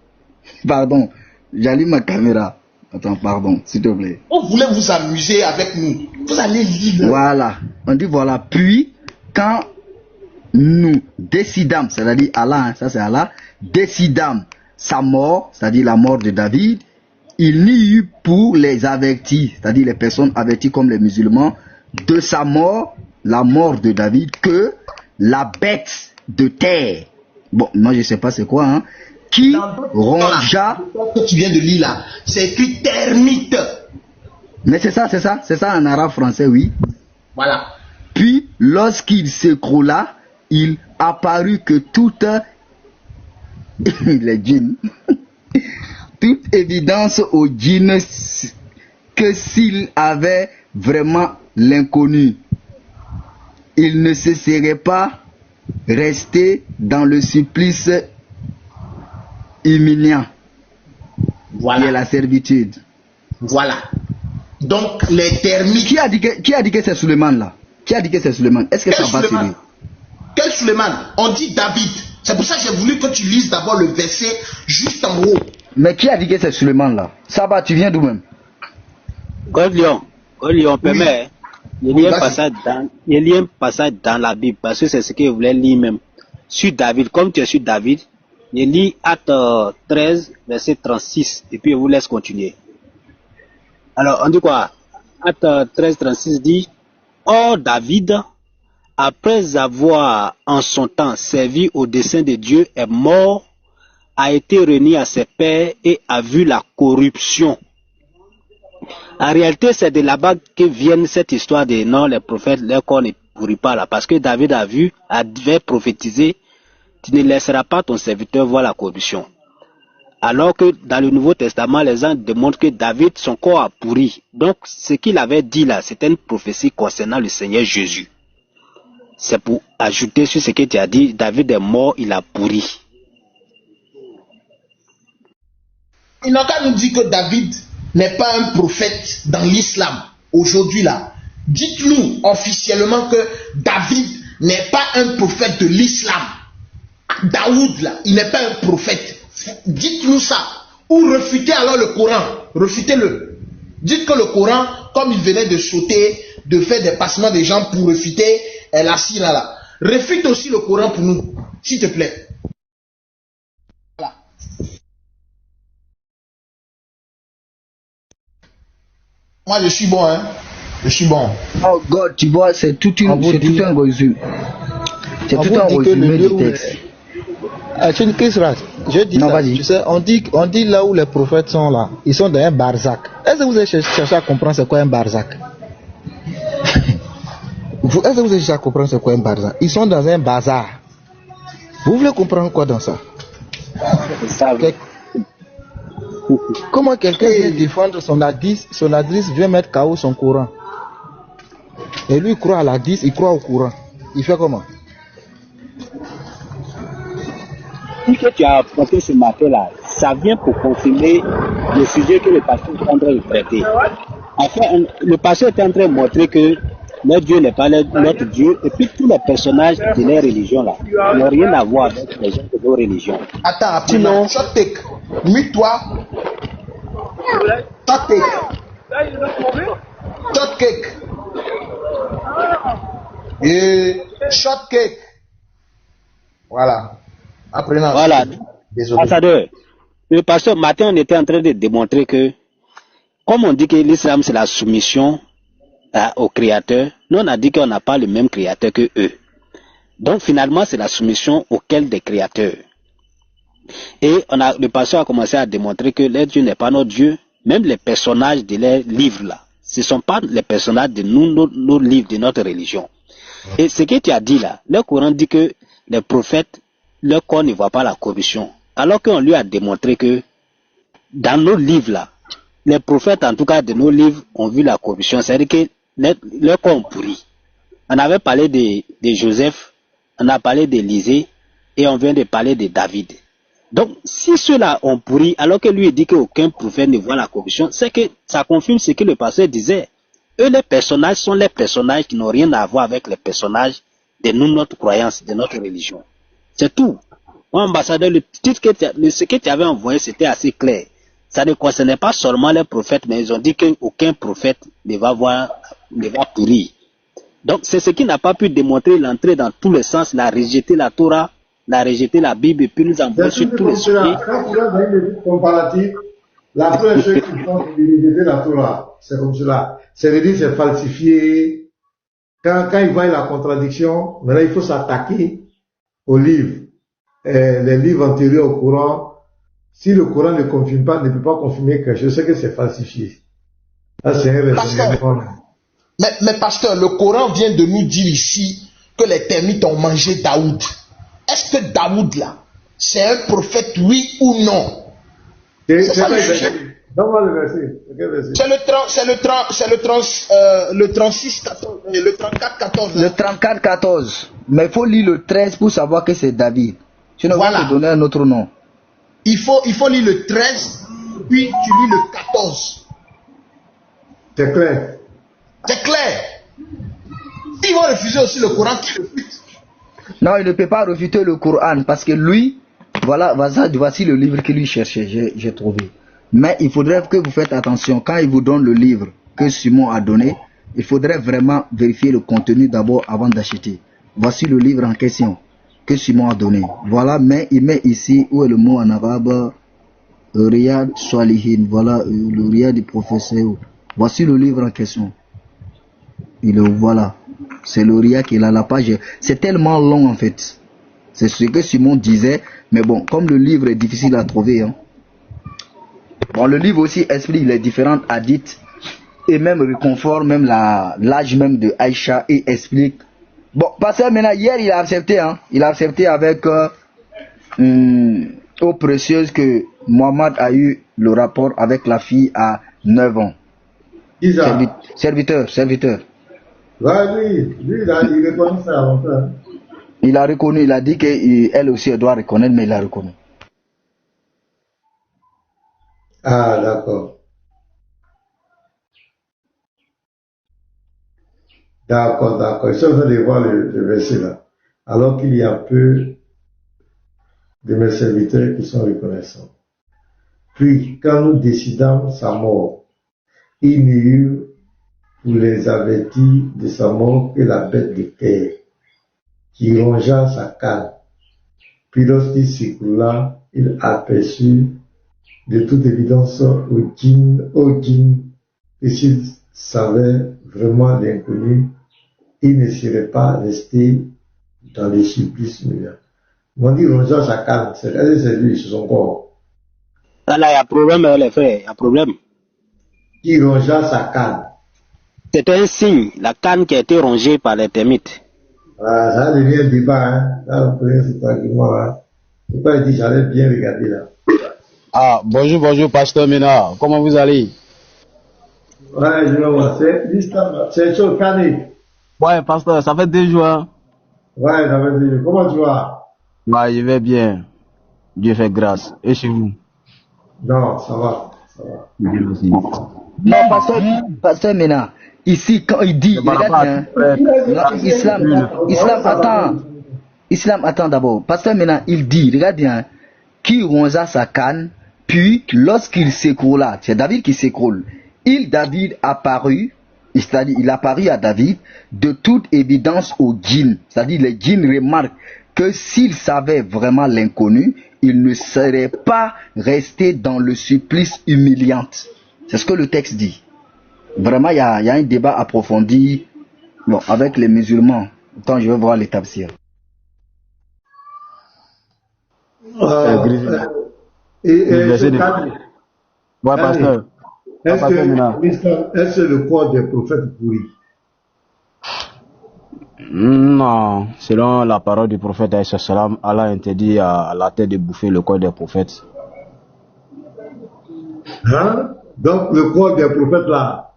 j'allume ma caméra. Attends, pardon, s'il te plaît. Vous voulez vous amuser avec nous. Vous allez lire. Voilà, on dit voilà. Puis, quand nous décidâmes, c'est-à-dire Allah, hein, ça c'est Allah, décidâmes sa mort, c'est-à-dire la mort de David, il n'y eut pour les avertis, c'est-à-dire les personnes averties comme les musulmans, de sa mort, la mort de David, que la bête de terre, bon, moi je sais pas c'est quoi, hein, qui rongea... Ce que tu viens de lire là, c'est écrit termite. Mais c'est ça en arabe français, oui. Voilà. Puis, lorsqu'il s'écroula, il apparut que toute les djinns, toute évidence aux djinns que s'il avait vraiment l'inconnu, il ne se serait pas resté dans le supplice humiliant, voilà, qui est la servitude. Voilà. Donc les termites. Qui a dit que c'est Suleiman là? Qui a dit que c'est Suleiman? Est-ce que ça va sur lui? Quel Suleiman? On dit David. C'est pour ça que j'ai voulu que tu lises d'abord le verset juste en haut. Mais qui a dit que c'est Suleiman là? Ça va, tu viens d'où même? God Lion, permet. Il y a un passage dans la Bible, parce que c'est ce qu'il voulait lire même. Sur David, comme tu es sur David, je lis Acte 13, verset 36, et puis je vous laisse continuer. Alors, on dit quoi? Acte 13, 36 dit, or David, après avoir en son temps servi au dessein de Dieu, est mort, a été réuni à ses pères et a vu la corruption. En réalité, c'est de là-bas que vient cette histoire de non, les prophètes, leur corps ne pourrit pas là, parce que David avait prophétisé, tu ne laisseras pas ton serviteur voir la corruption. Alors que dans le Nouveau Testament, les gens démontrent que David, son corps a pourri. Donc, ce qu'il avait dit là, c'était une prophétie concernant le Seigneur Jésus. C'est pour ajouter sur ce que tu as dit, David est mort, il a pourri. Il n'a qu'à nous dire que David n'est pas un prophète dans l'islam. Aujourd'hui là, dites-nous officiellement que David n'est pas un prophète de l'islam. Daoud là, il n'est pas un prophète. Dites-nous ça. Ou refutez alors le Coran. Refutez-le. Dites que le Coran, comme il venait de sauter, de faire des passements des gens pour refuter la sira là. Refute aussi le Coran pour nous, s'il te plaît. Voilà. Moi je suis bon, hein. Je suis bon. Oh God, tu vois, c'est tout un résumé. C'est tout un résumé du texte. Je dis non, ça, tu sais, on dit là où les prophètes sont là, ils sont dans un barzak. Est-ce que vous avez cherché à comprendre c'est quoi un barzak? Est-ce que vous avez cherché à comprendre c'est quoi un barzak? Ils sont dans un bazar. Vous voulez comprendre quoi dans ça? Comment quelqu'un vient défendre son hadith vient mettre KO son Coran? Et lui il croit à l'hadith, il croit au Coran. Il fait comment? Tout ce que tu as apporté ce matin-là, ça vient pour confirmer le sujet que le pasteur est en train de traiter. Enfin, le pasteur est en train de montrer que notre Dieu n'est pas notre Dieu, et puis tous les personnages de les religions là n'ont rien à voir avec les gens de nos religions. Attends, sinon, short take, mute-toi. Short cake. Et short cake. Voilà. Apprenant. Voilà. Désolé. Ambassadeur, le pasteur, matin, on était en train de démontrer que, comme on dit que l'islam c'est la soumission au créateur, nous on a dit qu'on n'a pas le même créateur que eux. Donc finalement, c'est la soumission auquel des créateurs. Et le pasteur a commencé à démontrer que leur Dieu n'est pas notre Dieu, même les personnages de leurs livres là. Ce ne sont pas les personnages de nos livres, de notre religion. Et ce que tu as dit là, le Coran dit que les prophètes, leur corps ne voit pas la corruption. Alors qu'on lui a démontré que dans nos livres là, les prophètes en tout cas de nos livres ont vu la corruption. C'est-à-dire que leur corps ont pourri. On avait parlé de Joseph, on a parlé d'Élisée et on vient de parler de David. Donc si ceux-là ont pourri alors que lui dit qu'aucun prophète ne voit la corruption, c'est que ça confirme ce que le pasteur disait. Eux les personnages sont les personnages qui n'ont rien à voir avec les personnages de notre croyance, de notre religion. C'est tout. Moi, ambassadeur, ce que tu avais envoyé, c'était assez clair. Ça ne concernait pas seulement les prophètes, mais ils ont dit qu'aucun prophète ne va pourrir. Donc, c'est ce qui n'a pas pu démontrer l'entrée dans tous les sens, la rejeter la Torah, la rejeter la Bible, et puis nous envoyer sur tous les sujets. Quand tu as une étude comparative, la première chose qu'ils font, c'est de rejeter la Torah. C'est comme cela. C'est de dire c'est falsifié. Quand ils voient la contradiction, maintenant il faut s'attaquer aux livres, les livres antérieurs au Coran. Si le Coran ne confirme pas, ne peut pas confirmer que je sais que c'est falsifié. Là, c'est un raisonnement. Mais pasteur, le Coran vient de nous dire ici que les termites ont mangé Daoud. Est-ce que Daoud là, c'est un prophète, oui ou non? C'est ça le sujet. Donne-moi le verset. C'est le 36, 14, le 34, 14. Le 34, 14. Mais il faut lire le 13 pour savoir que c'est David. Sinon, voilà. On va te donner un autre nom. Il faut lire le 13, puis tu lis le 14. C'est clair. C'est clair. Ils vont refuser aussi le Coran qui refuse. Non, il ne peut pas refuter le Coran parce que lui, voici le livre qu'il lui cherchait, j'ai trouvé. Mais il faudrait que vous faites attention. Quand il vous donne le livre que Simon a donné, il faudrait vraiment vérifier le contenu d'abord avant d'acheter. Voici le livre en question que Simon a donné. Voilà, mais il met ici, où est le mot en arabe? Riyad Swalihin. Voilà, le Riyad du professeur. Voici le livre en question. Voilà. C'est le Riyad qui est là, la page. C'est tellement long en fait. C'est ce que Simon disait. Mais bon, comme le livre est difficile à trouver, hein. Bon, le livre aussi explique les différentes hadiths et même réconfort même l'âge même de Aïcha et explique. Bon, parce que maintenant, hier, il a accepté, hein. Il a accepté avec eau précieuse que Mohamed a eu le rapport avec la fille à 9 ans. Serviteur. Ouais, lui, il reconnaît ça avant ça. Il a reconnu, il a dit qu'elle aussi elle doit reconnaître, mais il a reconnu. Ah, d'accord. D'accord. Je suis en train de voir le verset là. Alors qu'il y a peu de mes serviteurs qui sont reconnaissants. Puis, quand nous décidâmes sa mort, il n'y eut pour les avertir de sa mort que la bête de terre, qui rongea sa canne. Puis lorsqu'il s'écoula, il aperçut de toute évidence au djinn, que s'il savait vraiment l'inconnu, il ne serait pas resté dans les supplices médias. On dit rongea sa canne, c'est-à-dire c'est lui, c'est son corps. Là, il y a problème, les frères, il y a problème. Qui rongea sa canne. C'est un signe, la canne qui a été rongée par les termites. Ah, ça devient un débat, hein. Là, vous prenez cet argument-là. C'est pas dit, j'allais bien regarder là. Ah, bonjour, pasteur Ménard. Comment vous allez? Ouais, je le vois. C'est chaud, Cané. Ouais, pasteur, ça fait 2 jours. Hein? Ouais, ça fait 2 jours. Comment tu vas? Ouais, je vais bien. Dieu fait grâce. Et chez vous? Non, ça va. Dieu merci. Non, pasteur Ménard. Ici, quand il dit, regarde, Islam, attends d'abord. Pasteur maintenant, il dit, regarde bien, qui rongea sa canne, puis lorsqu'il s'écroula, c'est David qui s'écroule, David apparut, c'est-à-dire il apparut à David de toute évidence au djinn, c'est-à-dire les djinns remarquent que s'il savait vraiment l'inconnu, il ne serait pas resté dans le supplice humiliant. C'est ce que le texte dit. Vraiment, il y a un débat approfondi avec les musulmans. Quand je vais voir les tafsirs. Pasteur. Est-ce que le corps des prophètes pourrit? Non, selon la parole du prophète Allah interdit à la terre de bouffer le corps des prophètes. Hein? Donc le corps des prophètes là,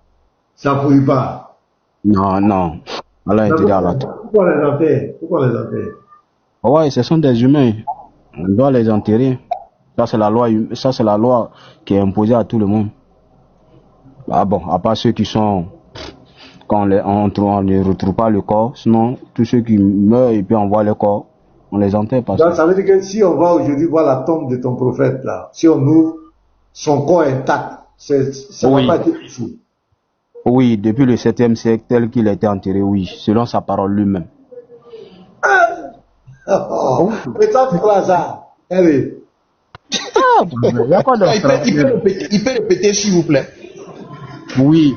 ça ne pourrit pas? Non. Allah interdit à la terre. Pourquoi les enterrer? Ouais, ce sont des humains. On doit les enterrer. Ça c'est la loi qui est imposée à tout le monde. Ah bon, à part ceux qui sont quand on ne retrouve pas le corps, sinon tous ceux qui meurent et puis on voit le corps, on les enterre pas. Donc ça veut dire que si on va aujourd'hui voir la tombe de ton prophète là, si on ouvre son corps intact, ça va pas être ici. Oui, depuis le 7e siècle tel qu'il a été enterré, oui, selon sa parole lui-même. Mais ça c'est quoi ça? Allez. Il peut répéter s'il vous plaît. Oui.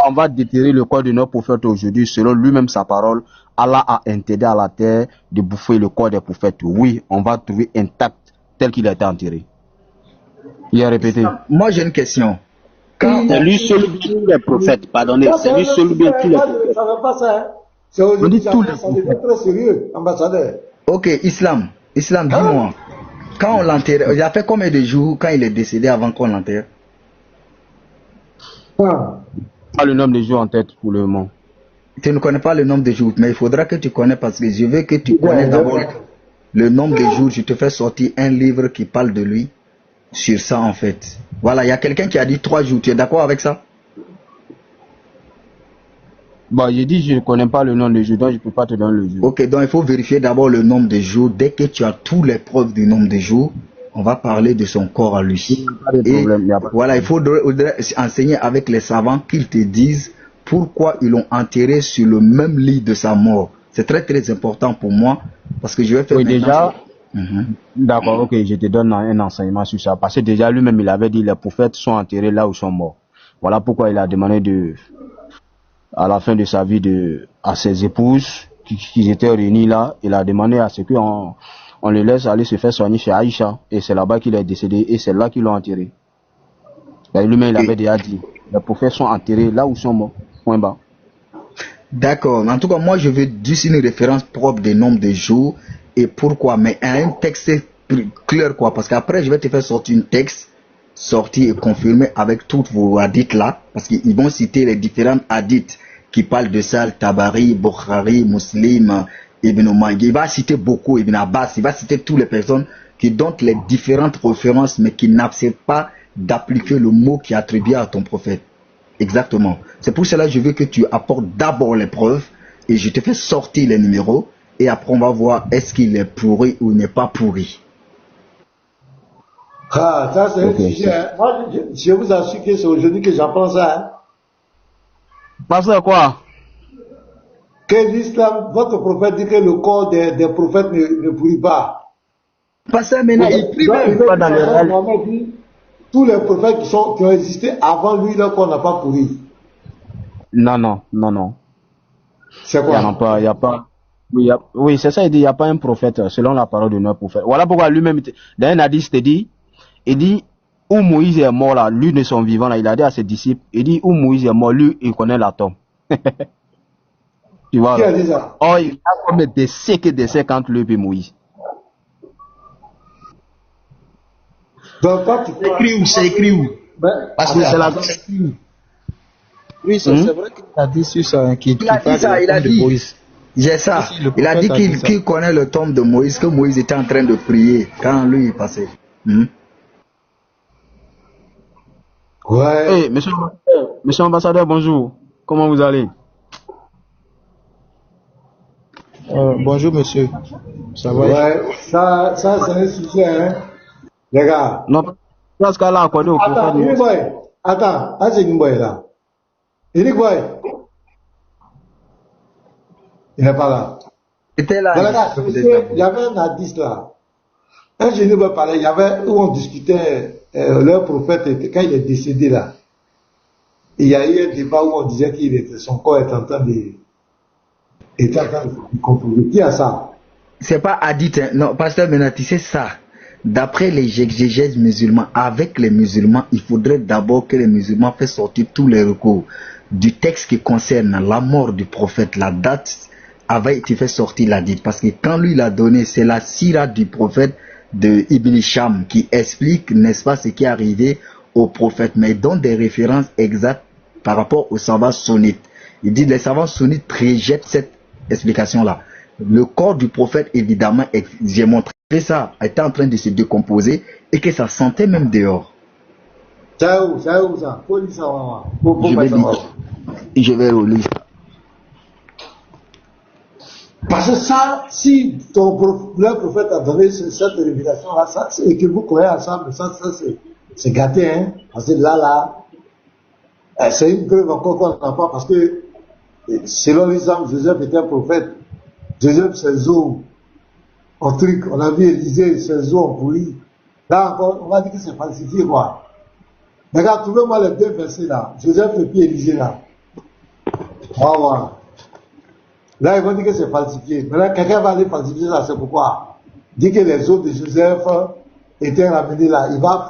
On va déterrer le corps de notre prophète aujourd'hui, selon lui-même sa parole. Allah a interdit à la terre de bouffer le corps des prophètes. Oui, on va trouver intact tel qu'il a été enterré. Il a répété. Moi j'ai une question. C'est lui seul tous les prophètes, pardonnez, c'est lui seul tous les prophètes. Ça va pas ça, hein? C'est aujourd'hui ça devient très sérieux, ambassadeur. Ok, Islam, dis-moi. Quand on l'enterre, il a fait combien de jours quand il est décédé avant qu'on l'enterre? Pas le nombre de jours en tête pour le moment. Tu ne connais pas le nombre de jours, mais il faudra que tu connais parce que je veux que tu connais d'abord le nombre de jours. Je te fais sortir un livre qui parle de lui sur ça en fait. Voilà, il y a quelqu'un qui a dit 3 jours. Tu es d'accord avec ça? Bon, j'ai dit je ne connais pas le nombre de jours, donc je ne peux pas te donner le jour. Ok, donc il faut vérifier d'abord le nombre de jours. Dès que tu as toutes les preuves du nombre de jours, on va parler de son corps à lui. Pas de Et problème, y a pas de voilà, il problème. faudrait enseigner avec les savants qu'ils te disent pourquoi ils l'ont enterré sur le même lit de sa mort. C'est très très important pour moi parce que je vais faire Oui, maintenant. déjà, Mhm. d'accord, ok, je te donne un enseignement sur ça. Parce que déjà, lui-même, il avait dit les prophètes sont enterrés là où ils sont morts. Voilà pourquoi il a demandé à la fin de sa vie à ses épouses qui étaient réunies là, il a demandé à ce qu'on le laisse aller se faire soigner chez Aïcha. Et c'est là-bas qu'il est décédé et c'est là qu'ils l'ont enterré. Et lui-même, il avait déjà dit, les prophètes sont enterrés là où ils sont morts. Point bas. D'accord. En tout cas, moi, je veux juste une référence propre des nombres de jours et pourquoi. Mais un texte plus clair, quoi. Parce qu'après, je vais te faire sortir un texte sorti et confirmé avec toutes vos hadiths là. Parce qu'ils vont citer les différents hadiths qui parlent de ça. Tabari, Bukhari, Muslim, Ibn Umayy. Il va citer beaucoup, Ibn Abbas. Il va citer toutes les personnes qui donnent les différentes références, mais qui n'acceptent pas d'appliquer le mot qui est attribué à ton prophète. Exactement. C'est pour cela que je veux que tu apportes d'abord les preuves et je te fais sortir les numéros et après on va voir est-ce qu'il est pourri ou il n'est pas pourri. Ah, ça c'est un Ok. sujet. Hein. Moi, je vous assure que c'est aujourd'hui que j'apprends ça. Hein. Parce que quoi? Que l'islam, votre prophète dit que le corps des prophètes ne pourrit pas. Pas ça maintenant, il prie Donc, même. Pas dans les règles. Mohamed dit, tous les prophètes qui ont existé avant lui, leur corps n'a pas pourri. Non, non, non, non. C'est Il n'y en a quoi? pas, il y a pas. Oui, oui, c'est ça, il dit, il n'y a pas un prophète selon la parole de notre prophète. Voilà pourquoi lui-même, dans un hadith, il dit, où Moïse est mort là, lui de son vivant là, il a dit à ses disciples, il dit, où Moïse est mort, lui, il connaît la tombe. Tu vois Qui là. a dit ça? Oh, il y a comme des siècles entre lui et Moïse. Donc, quand tu C'est écrit où? C'est écrit où? Ben, Parce Oui, que c'est la Oui, c'est vrai qu'il a dit sur ça, hein, qu'il il a dit parle de ça, la il a tombe de dit. Moïse. J'ai ça. Si, le Il a dit prophète a dit ça. qu'il connaît le tombe de Moïse, que Moïse était en train de prier quand lui il passait. ouais. Hey, monsieur ambassadeur, bonjour. Comment vous allez? Bonjour monsieur, ça va? Ouais. Ça c'est un sujet, hein. Les gars. Non, parce qu'elle a accordé au prophète. Attends, Unique Boy. Attends, c'est Unique Boy là. Unique Boy. Il n'est pas là. C'était là. Voilà, là, il y avait un hadith là. Un génie me parlait, il y avait où on discutait leur prophète quand il est décédé là. Il y a eu un débat où on disait son corps est en train de composer. Qui a ça? C'est pas hadith, hein. Non, pasteur Menati, c'est ça. D'après les exégèses musulmans, avec les musulmans, il faudrait d'abord que les musulmans fassent sortir tous les recours du texte qui concerne la mort du prophète, la date avait été fait sortir l'hadith. Parce que quand lui l'a donné, c'est la sira du prophète de Ibn Hisham qui explique, n'est-ce pas, ce qui est arrivé au prophète, mais il donne des références exactes par rapport aux savants sunnites. Il dit les savants sunnites rejettent cette explication-là. Le corps du prophète, évidemment, j'ai montré ça, était en train de se décomposer et que ça sentait même dehors. C'est où ça? Faut lire ça, maman. Je vais relire ça. Parce que ça, si leur prophète a donné cette révélation-là, ça, et que vous croyez ensemble, ça c'est gâté, hein. Parce que là, c'est une preuve encore qu'on n'a pas, parce que selon l'islam, Joseph était un prophète. Joseph, ses os en truc, on a vu Élisée, ses os en pourri. Là encore, on va dire que c'est falsifié, quoi. Regarde, trouvez-moi les deux versets là. Joseph et puis Élisée là. On va voir. Là, ils vont dire que c'est falsifié. Maintenant, quelqu'un va aller falsifier ça, c'est pourquoi? Dit que les os de Joseph étaient ramenés là.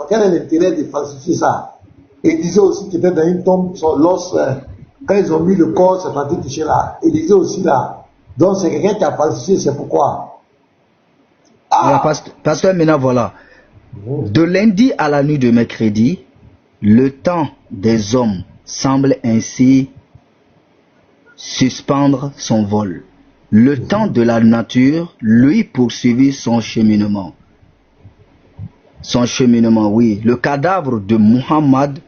Quel est l'intérêt de falsifier ça? Et il disait aussi qu'il était dans une tombe, son l'os, quand ils ont mis le corps, c'est parti toucher là. Il disait aussi là. Donc c'est quelqu'un qui a falsifié, c'est pourquoi. Alors, pasteur, maintenant voilà. De lundi à la nuit de mercredi, le temps des hommes semble ainsi suspendre son vol. Le temps de la nature, lui, poursuivit son cheminement. Son cheminement, oui. Le cadavre de Muhammad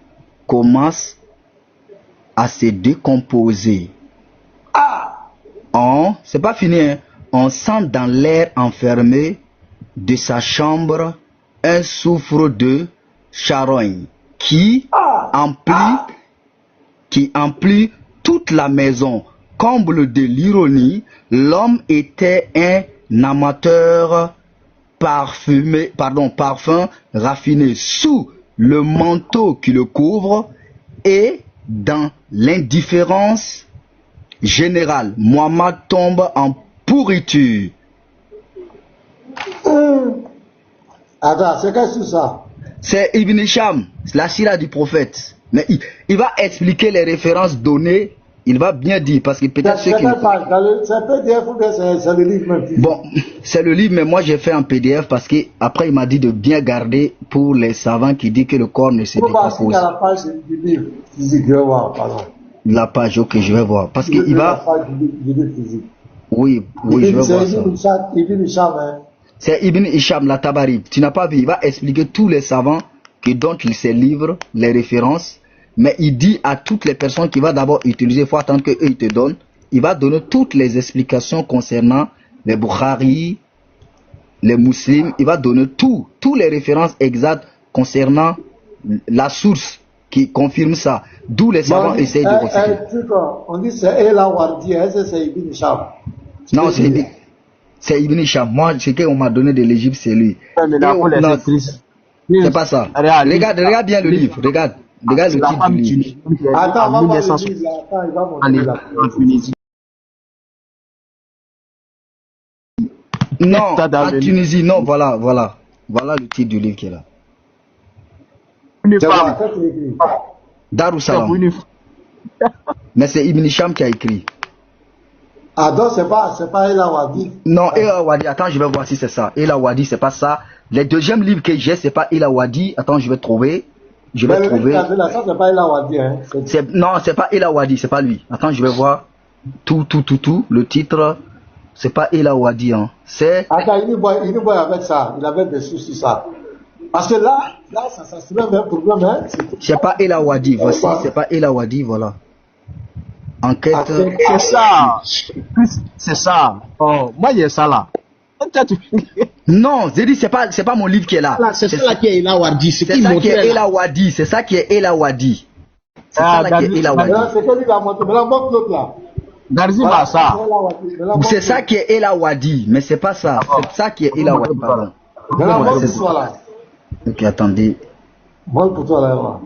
commence à se décomposer. C'est pas fini, hein. On sent dans l'air enfermé de sa chambre un soufre de charogne qui emplit toute la maison. Comble de l'ironie, l'homme était un amateur parfum raffiné. Sous le manteau qui le couvre et dans l'indifférence générale, Muhammad tombe en pourriture. Attends, c'est qu'est-ce que ça? C'est Ibn Hisham, la sira du prophète. Mais il va expliquer les références données. Il va bien dire, parce que peut-être ceux qui... C'est PDF ou bien c'est le livre même? Bon, c'est le livre, mais moi j'ai fait un PDF parce que après il m'a dit de bien garder pour les savants qui disent que le corps ne se décompose. La page du livre physique, je vais voir, pardon. La page, ok, je vais voir. Parce qu'il va... La page du livre physique. Oui, je vais voir ça. Ibn Hisham, hein? C'est Ibn Hisham, la Tabarib. Tu n'as pas vu, il va expliquer tous les savants dont il se livre, les références. Mais il dit à toutes les personnes qu'il va d'abord utiliser, il faut attendre qu'eux ils te donnent. Il va donner toutes les explications concernant les Bukhari, les musulmans. Il va donner toutes les références exactes concernant la source qui confirme ça. D'où les savants essayent de refuser. On dit c'est El Awardi, c'est Ibn Hisham. Non, c'est Ibn Hisham. Moi, ce qu'on m'a donné de l'Égypte, c'est lui. C'est pas ça. Regarde bien le livre. Regarde le titre du livre. Attends, on va voir le livre. Attends, il va montrer la Tunisie. Non, en Tunisie, non, voilà. Voilà le titre du livre qui est là. Darussalam. Mais c'est Ibn Hisham qui a écrit. Ah donc c'est pas El Awadi. Non, El Awadi, attends, je vais voir si c'est ça. El Awadi, c'est pas ça. Les deuxièmes livres que j'ai, c'est pas El Awadi. Attends, je vais trouver. Ça, c'est pas El Awadi, hein. Non, c'est pas El Awadi, c'est pas lui. Attends, je vais voir. Tout. Le titre, c'est pas El Awadi, hein. C'est... Attends, il nous voit avec ça. Il avait des soucis, ça. Parce que là, ça serait un problème, hein. C'est pas El Awadi, voici, c'est pas El Awadi, voilà. Enquête. C'est ça. Oh, moi, il y a ça là. Non, j'ai dit, c'est pas mon livre qui est là. C'est ça qui est El Awadi. C'est ça qui est El Awadi. C'est ça qui est El Awadi. C'est ça qui est El Awadi. C'est que lui, il a monté. Mais là, montre l'autre là. Garzi pas ça. C'est ça qui est El Awadi, mais c'est pas ça. C'est ça qui est El Awadi, pardon. Montre pour toi là. Ok, attendez. Montre pour toi là.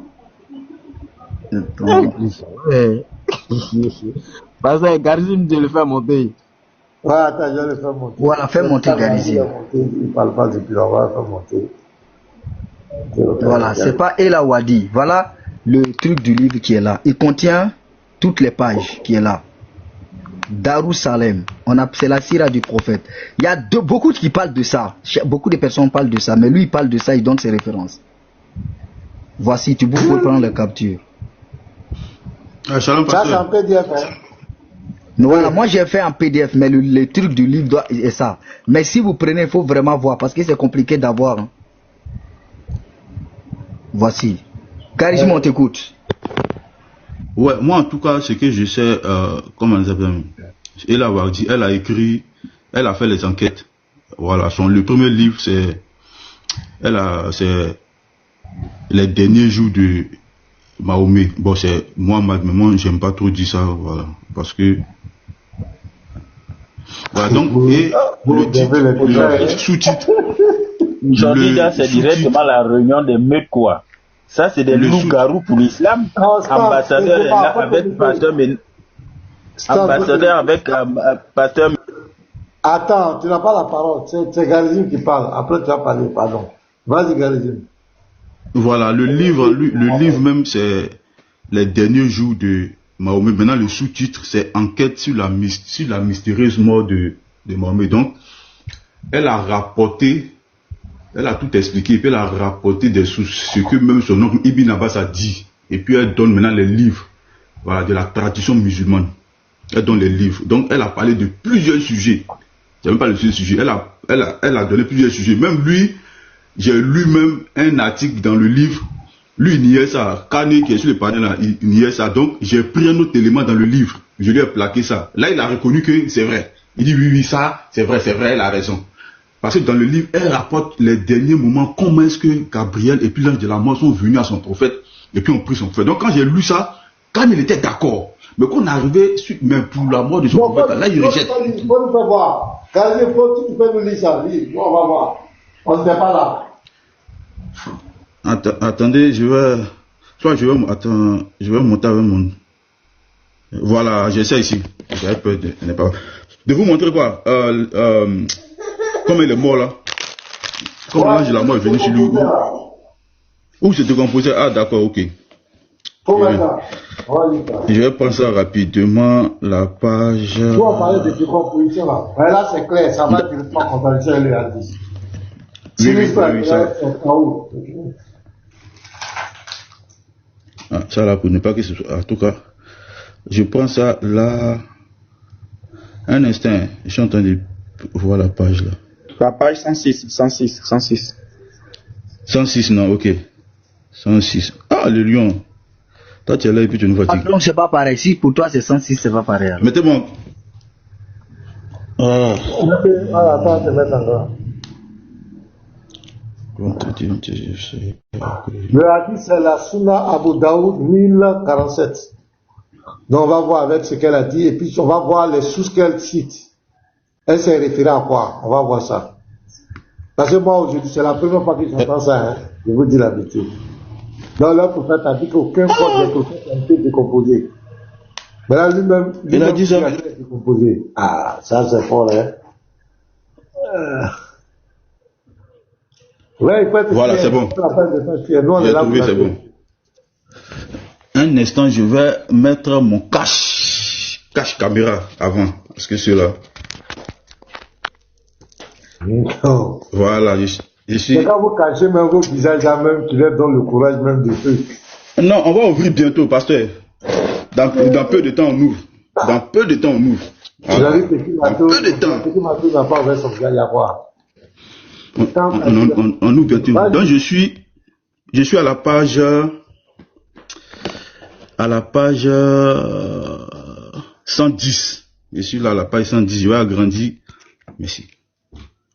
Parce que Garzi me dit de le faire monter. Ouais, attends, je vais le faire monter. Voilà, fais monter Garzi. Il parle pas depuis là, on va le faire monter. Voilà, c'est pas El Awadi. Voilà le truc du livre qui est là. Il contient toutes les pages qui est là. Darussalam, c'est la sira du prophète. Il y a beaucoup qui parlent de ça. Beaucoup de personnes parlent de ça, mais lui il parle de ça, il donne ses références. Voici, tu peux prendre la capture. Ça c'est un PDF, hein? Voilà, moi j'ai fait un PDF, mais le truc du livre est ça. Mais si vous prenez, il faut vraiment voir, parce que c'est compliqué d'avoir. Hein. Voici. Charisme, on t'écoute. Ouais, moi en tout cas, ce que je sais, comment elle s'appelle, El Awardi, elle a écrit, elle a fait les enquêtes. Voilà, le premier livre, c'est les derniers jours de Mahomet. Bon, c'est Mohammed, mais moi j'aime pas trop dire ça, voilà, parce que voilà, donc, et le titre, le sous-titre. Aujourd'hui, c'est directement la réunion des mecs, quoi. Ça, c'est des loups-garous pour l'islam. Ambassadeur est là avec pasteur, mais ambassadeur avec pasteur. Attends, tu n'as pas la parole. C'est Garizim qui parle. Après, tu vas parler, pardon. Vas-y, Garizim. Voilà, le livre même, c'est les derniers jours de Mahomet. Maintenant, le sous-titre, c'est Enquête sur la mystérieuse mort de Mahomet. Donc, elle a rapporté, elle a tout expliqué, et puis elle a rapporté des sources, ce que même son oncle Ibn Abbas a dit. Et puis elle donne maintenant les livres, voilà, de la tradition musulmane. Elle donne les livres. Donc, elle a parlé de plusieurs sujets. C'est même pas le seul sujet. Elle a donné plusieurs sujets. Même lui, j'ai lu même un article dans le livre. Lui, il niait ça. Kanye, qui est sur le panel là, il niait ça. Donc, j'ai pris un autre élément dans le livre. Je lui ai plaqué ça. Là, il a reconnu que c'est vrai. Il dit oui, ça, c'est vrai, elle a raison. Parce que dans le livre, elle rapporte les derniers moments, comment est-ce que Gabriel et puis l'ange de la mort sont venus à son prophète, et puis ont pris son prophète. Donc quand j'ai lu ça, quand il était d'accord, mais qu'on arrivait mais pour la mort de son prophète, là il rejette. Il faut nous faire voir. Quand il faut, tu peux nous lire ça. Nous, on va voir. On n'était pas là. Attendez, je vais monter avec mon... Voilà, j'essaie ici. J'avais peur de vous montrer quoi. Comme il est mort là. Comme l'ange de la mort est venu sur lui. Où se décomposait. Ah d'accord, ok. Je vais prendre ça rapidement. La page... Tu vas parler de décomposition là. Mais là c'est clair, ça va directement contradiction lui a dit. Oui, ça. Ah, ça là, pour ne pas que ce soit... En tout cas, je prends ça là... Un instant, je suis en train de voir la page là. La page 106, non, ok. 106. Ah, le lion. Toi, tu es là et puis tu nous fatigues. Ah, non, c'est pas pareil. Si pour toi c'est 106, c'est pas pareil. Alors. Mettez-moi. Ah, attends, je vais mettre encore. Le hadith, c'est la Sunna Abu Daoud 1047. Donc, on va voir avec ce qu'elle a dit et puis on va voir les sources qu'elle cite. Elle s'est référée à quoi? On va voir ça. Parce que moi, aujourd'hui, c'est la première fois que j'entends ça, hein. Je vous dis la vérité. Donc, le prophète a dit qu'aucun corps des prophètes n'a été décomposé. Mais là, lui-même, il a dit ça. Il a été décomposé. Ah, ça, c'est fort, hein. Ouais, il faut être voilà, c'est bon. J'ai trouvé, c'est bon. Un instant, je vais mettre mon cache caméra avant, parce que c'est là. Non. Voilà, je suis... Mais quand vous cachez même vos visages, même, tu leur donne le courage même de feu. Non, on va ouvrir bientôt, pasteur. Dans peu de temps, on ouvre. Dans peu de temps, on ouvre. Vous avez petit matou, peu de temps. Petit matou n'a pas ouvert son visage à voir. On ouvre bientôt. Donc, je suis à la page... À la page 110. Je suis là à la page 110. Je vais agrandir. Merci.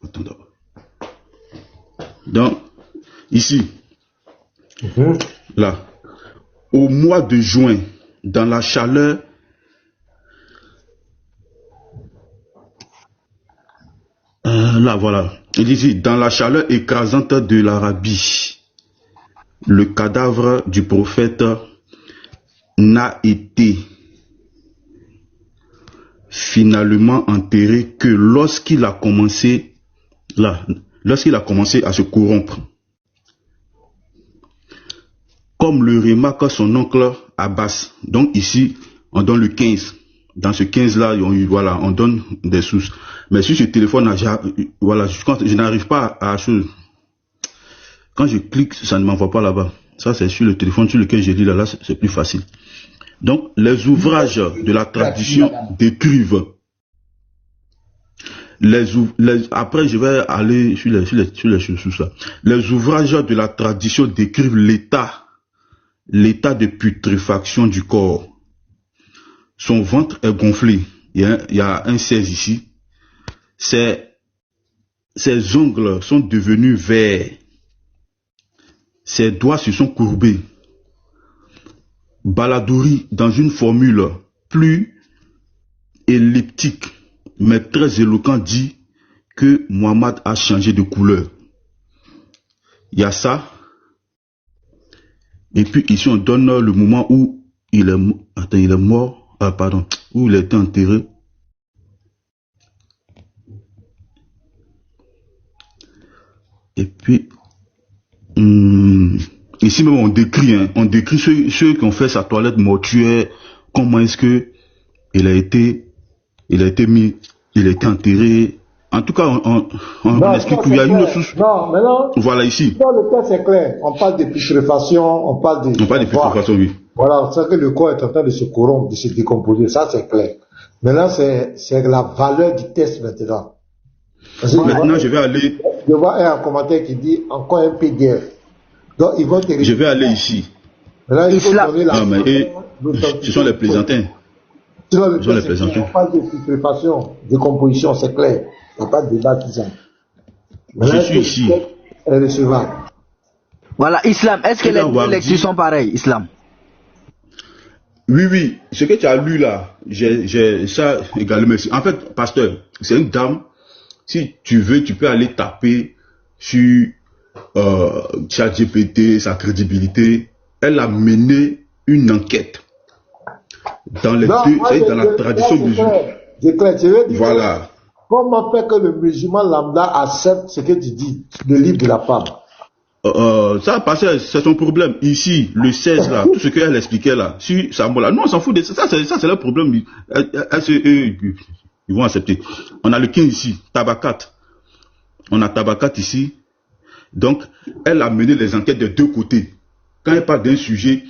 Attends d'abord. Donc, ici. Là. Au mois de juin, dans la chaleur. Là, voilà. Il dit, dans la chaleur écrasante de l'Arabie, le cadavre du prophète n'a été finalement enterré que lorsqu'il a commencé à se corrompre. Comme le remarque son oncle Abbas. Donc ici, on donne le 15. Dans ce 15-là, voilà, on donne des sources. Mais sur ce téléphone, voilà, quand je n'arrive pas à chose. Quand je clique, ça ne m'envoie pas là-bas. Ça, c'est sur le téléphone sur lequel j'ai dit là, c'est plus facile. Donc, les ouvrages de la tradition décrivent. Après, je vais aller sur les sources là. Les ouvrages de la tradition décrivent l'état de putréfaction du corps. Son ventre est gonflé. Il y a un 16 ici. Ses ongles sont devenus verts. Ses doigts se sont courbés. Baladouri, dans une formule plus elliptique, mais très éloquent, dit que Muhammad a changé de couleur. Il y a ça. Et puis ici, on donne le moment où il est mort. Ah, pardon. Où il a été enterré. Et puis, ici même on décrit ceux qui ont fait sa toilette mortuaire, comment est-ce que il a été enterré. En tout cas, on explique qu'il y a une source. Non, mais non. Voilà ici. Dans le cas, c'est clair. On parle de putréfaction, on parle de putréfaction, oui. Voilà, c'est que le corps est en train de se corrompre, de se décomposer. Ça, c'est clair. Maintenant, c'est la valeur du test maintenant. Maintenant, je vais aller. Je vois un commentaire qui dit encore un PDF. Donc, ils vont je vais aller ici. Là, il faut donner la. Non, mais ce sont les plaisantins. Ce sont les plaisantins. On parle de putréfaction, de composition, c'est clair. Il n'y a pas de débat qui ça. Je suis ici. est recevable. Voilà, Islam, est-ce que les deux lectures sont pareilles, Islam? Oui, ce que tu as lu là, j'ai ça également. En fait, pasteur, c'est une dame. Si tu veux, tu peux aller taper sur ChatGPT, sa crédibilité. Elle a mené une enquête dans les dans la tradition musulmane. Je veux dire, voilà. Comment faire que le musulman lambda accepte ce que tu dis, le livre de la femme? Ça, c'est son problème. Ici, le 16 là, tout ce qu'elle expliquait là, sur Samuel là, non, on s'en fout de ça. Ça, c'est leur problème. Ils vont accepter. On a le 15 ici, Tabakat. On a Tabakat ici. Donc, elle a mené les enquêtes des deux côtés. Quand elle parle d'un sujet,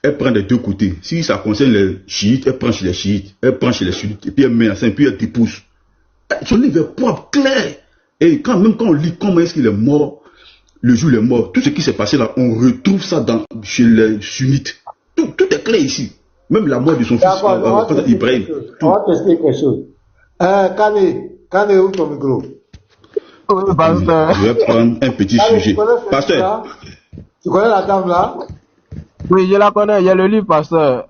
elle prend des deux côtés. Si ça concerne les chiites, elle prend chez les chiites, elle prend chez les sunnites, et puis elle met enceinte, puis elle dépousse. Son livre est propre, clair. Et même quand on lit comment est-ce qu'il est mort, le jour il est mort, tout ce qui s'est passé là, on retrouve ça chez les sunnites. Tout est clair ici. Même la mort de son fils, Ibrahim. On va tester quelque chose. Kane, où ton micro? Je vais prendre un petit sujet. Pasteur. Tu connais la dame là? Oui, je la connais, il y a le livre, pasteur.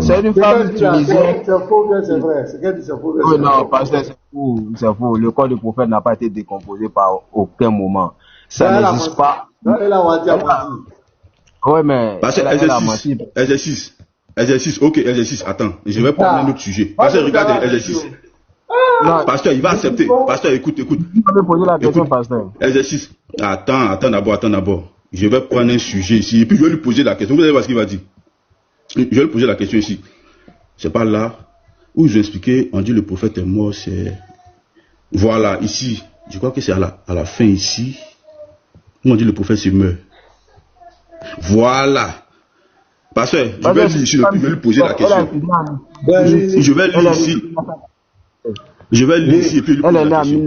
C'est une femme tunisienne. C'est faux, c'est vrai. C'est qu'elle dit c'est faux. Oui, non, pasteur, c'est faux. Le corps du prophète n'a pas été décomposé par aucun moment. Ça n'existe pas. Elle a menti à mentir. Oui, mais. Pasteur, exercice. Ok, exercice. Attends, je vais prendre un autre sujet. Pasteur, regardez, exercice. Pasteur, il va accepter. Pasteur, écoute. Poser la question, pasteur. Exercice. Attends d'abord. Je vais prendre un sujet ici, et puis je vais lui poser la question. Vous allez voir ce qu'il va dire. Je vais lui poser la question ici. C'est pas là où je expliquais, on dit le prophète est mort, c'est... Voilà, ici. Je crois que c'est à la fin ici, où on dit le prophète se meurt. Voilà. Pasteur, je vais lire ici, je vais lui poser la question. Je vais lire ici, et puis lui poser la question.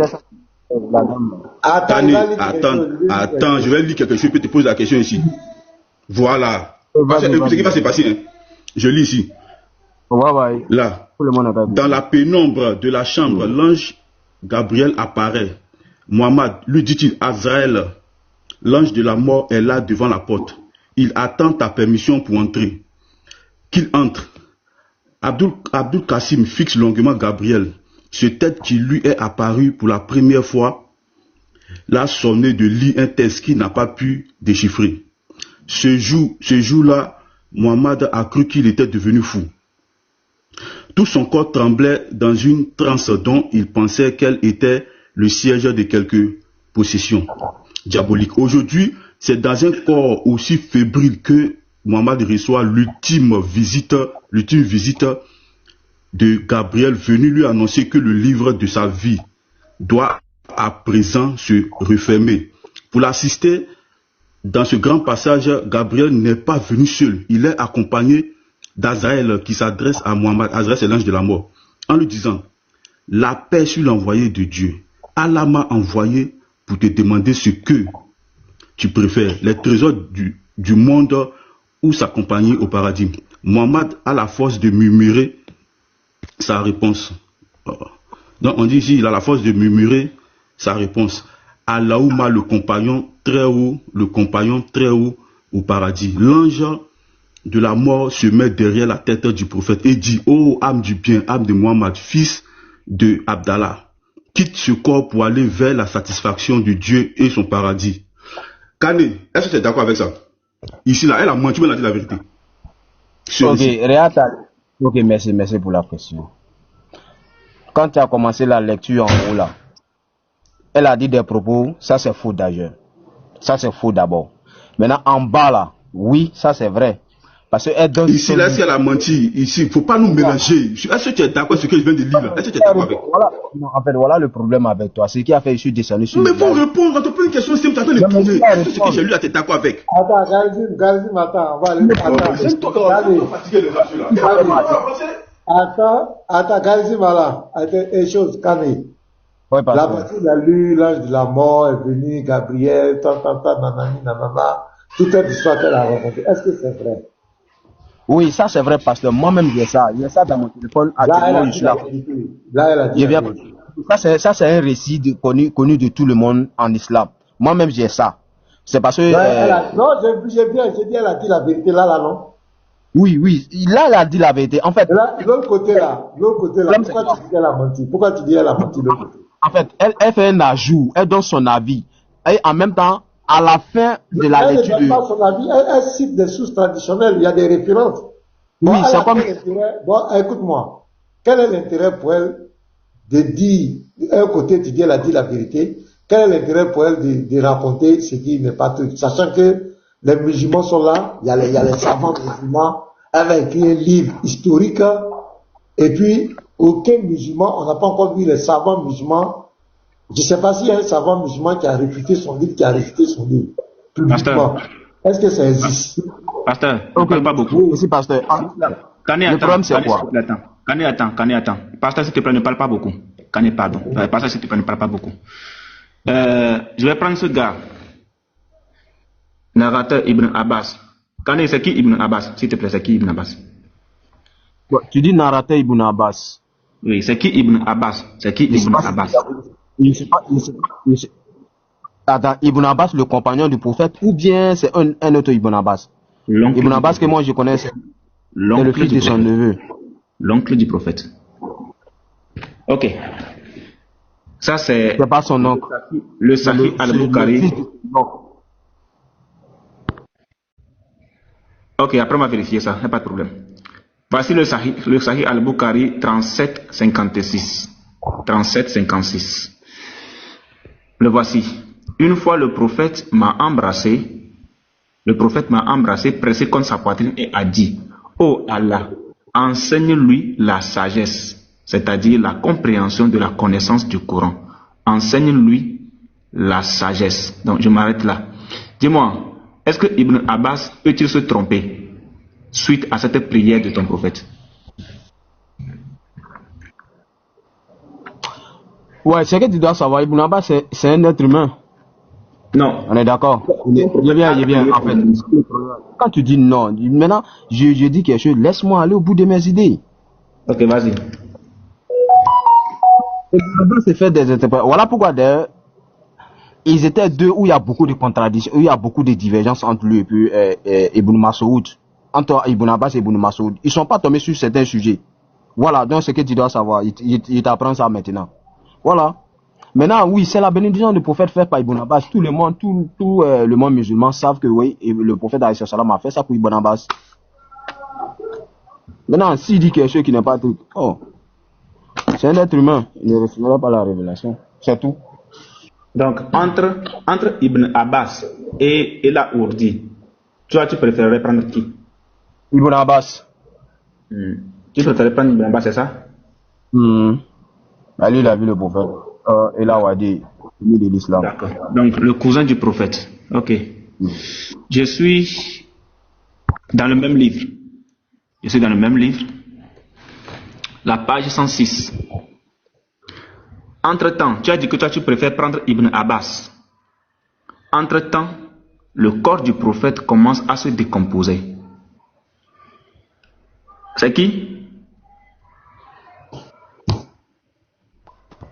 Attends, je vais lire quelque chose, puis te pose la question ici. Voilà. Ce qui va se passer, hein. Je lis ici. Là, dans la pénombre de la chambre, l'ange Gabriel apparaît. Mohammed, lui dit-il, Azraël, l'ange de la mort est là devant la porte. Il attend ta permission pour entrer. Qu'il entre. Abdul Kassim fixe longuement Gabriel. Ce tête qui lui est apparu pour la première fois l'a sonné de lire un texte qu'il n'a pas pu déchiffrer. Ce jour-là, Mohammed a cru qu'il était devenu fou. Tout son corps tremblait dans une transe dont il pensait qu'elle était le siège de quelque possession diabolique. Aujourd'hui, c'est dans un corps aussi fébrile que Mohammed reçoit l'ultime visite de Gabriel venu lui annoncer que le livre de sa vie doit à présent se refermer. Pour l'assister dans ce grand passage, Gabriel n'est pas venu seul. Il est accompagné d'Azraël qui s'adresse à Mohammed. Azraël, c'est l'ange de la mort. En lui disant, la paix sur l'envoyé de Dieu. Allah m'a envoyé pour te demander ce que tu préfères, les trésors du monde ou s'accompagner au paradis. Mohammed a la force de murmurer sa réponse. Donc on dit ici, il a la force de murmurer sa réponse. Allahumma, le compagnon très haut au paradis. L'ange de la mort se met derrière la tête du prophète et dit, ô âme du bien, âme de Mohammed, fils de Abdallah, quitte ce corps pour aller vers la satisfaction de Dieu et son paradis. Kane, est-ce que tu es d'accord avec ça? Ici, là, elle a menti, mais elle a dit la vérité. Ok, merci pour la question. Quand tu as commencé la lecture en haut là, elle a dit des propos, ça c'est faux d'ailleurs. Ça c'est faux d'abord. Maintenant en bas là, oui, ça c'est vrai. Parce que elle donne ici, là, est-ce qu'elle a menti? Ici, il ne faut pas nous mélanger. Est-ce que tu es d'accord avec ce que je viens de lire là? Est-ce que tu es d'accord avec? Voilà. Non, en fait, voilà le problème avec toi. C'est qui a fait ici descendre sur. Mais il faut répondre. Quand tu poses une question, c'est tu as fait répondre. Est-ce que ce que j'ai lu là, tu es d'accord avec? Attends, Galzim, attends. On va aller. Attends, Galzim, là. Une chose, Kane. La partie, il a lu l'ange de la mort, est venu, Gabriel, nanana. Toute cette histoire qu'elle a racontée. Est-ce que c'est vrai? Oui, ça c'est vrai parce que moi-même j'ai ça dans mon téléphone. Là, elle a dit la vérité. Là, elle a dit la vérité. Ça, c'est un récit connu de tout le monde en islam. Moi-même, j'ai ça. C'est parce que... Non, j'ai dit, elle a dit la vérité là, non? Oui. Là, elle a dit la vérité. En fait... L'autre côté là, pourquoi tu dis qu'elle a menti? Pourquoi tu dis qu'elle a menti de l'autre côté? En fait, elle fait un ajout, elle donne son avis. Et en même temps, à la fin de la lecture... Elle ne donne pas son avis, elle cite des sources traditionnelles, il y a des références. Oui, c'est comme... Bon, écoute-moi. Quel est l'intérêt pour elle de dire, d'un côté, tu dis elle a dit la vérité, quel est l'intérêt pour elle de raconter ce qui n'est pas truc, sachant que les musulmans sont là, il y a les savants musulmans, elle va écrire un livre historique, et puis aucun musulman, on n'a pas encore vu les savants musulmans, je ne sais pas s'il y a un savant musulman qui a réfuté son livre, publiquement. Est-ce que ça existe? Pasteur, on ne parle pas beaucoup. Oui, pasteur. Le problème, c'est quoi? Attends. Pasteur, s'il te plaît, ne parle pas beaucoup. Pardon. Pasteur, s'il te plaît, ne parle pas beaucoup. Je vais prendre ce gars. Narrateur Ibn Abbas. C'est qui Ibn Abbas? S'il te plaît, c'est qui Ibn Abbas? Bon, tu dis narrateur Ibn Abbas. Oui, c'est qui Ibn Abbas? C'est qui Ibn Abbas? Je ne sais pas. Attends, Ibn Abbas, le compagnon du prophète, ou bien c'est un autre Ibn Abbas? Ibn Abbas que moi je connais, c'est le fils de son neveu. L'oncle du prophète. Ok. Ça c'est... C'est pas son oncle. Le Sahih al-Bukhari. Ok, après on va vérifier ça, il n'y a pas de problème. Voici le Sahih al-Bukhari 3756. 3756. Le voici. Une fois le prophète m'a embrassé, pressé contre sa poitrine et a dit: Oh Allah, enseigne-lui la sagesse, c'est-à-dire la compréhension de la connaissance du Coran. Enseigne-lui la sagesse. Donc je m'arrête là. Dis-moi, est-ce que Ibn Abbas peut-il se tromper suite à cette prière de ton prophète? Ouais, c'est que tu dois savoir, Ibn Abbas, c'est un être humain. Non. On est d'accord. Il est bien, en fait. Quand tu dis non, maintenant, je dis quelque chose, laisse-moi aller au bout de mes idées. Ok, vas-y. Ibn Abbas s'est fait des interprétations. Voilà pourquoi, d'ailleurs, ils étaient deux où il y a beaucoup de contradictions, où il y a beaucoup de divergences entre lui et puis Ibn Masoud. Entre Ibn Abbas et Ibn Masoud. Ils ne sont pas tombés sur certains sujets. Voilà, donc c'est ce que tu dois savoir. Il t'apprend ça maintenant. Voilà. Maintenant, oui, c'est la bénédiction du prophète faite par Ibn Abbas. Tout le monde musulman savent que oui, le prophète a fait ça pour Ibn Abbas. Maintenant, s'il dit quelque chose qui n'est pas tout, c'est un être humain. Il ne recevra pas la révélation. C'est tout. Donc, entre Ibn Abbas et la Ourdi, tu préférerais prendre qui? Ibn Abbas. Tu préférerais prendre Ibn Abbas, c'est ça? Lui, il a vu le prophète. Et là, on va dire, de l'islam. D'accord. Donc, le cousin du prophète. Ok. Je suis dans le même livre. La page 106. Entre-temps, tu as dit que toi, tu préfères prendre Ibn Abbas. Entre-temps, le corps du prophète commence à se décomposer. C'est qui?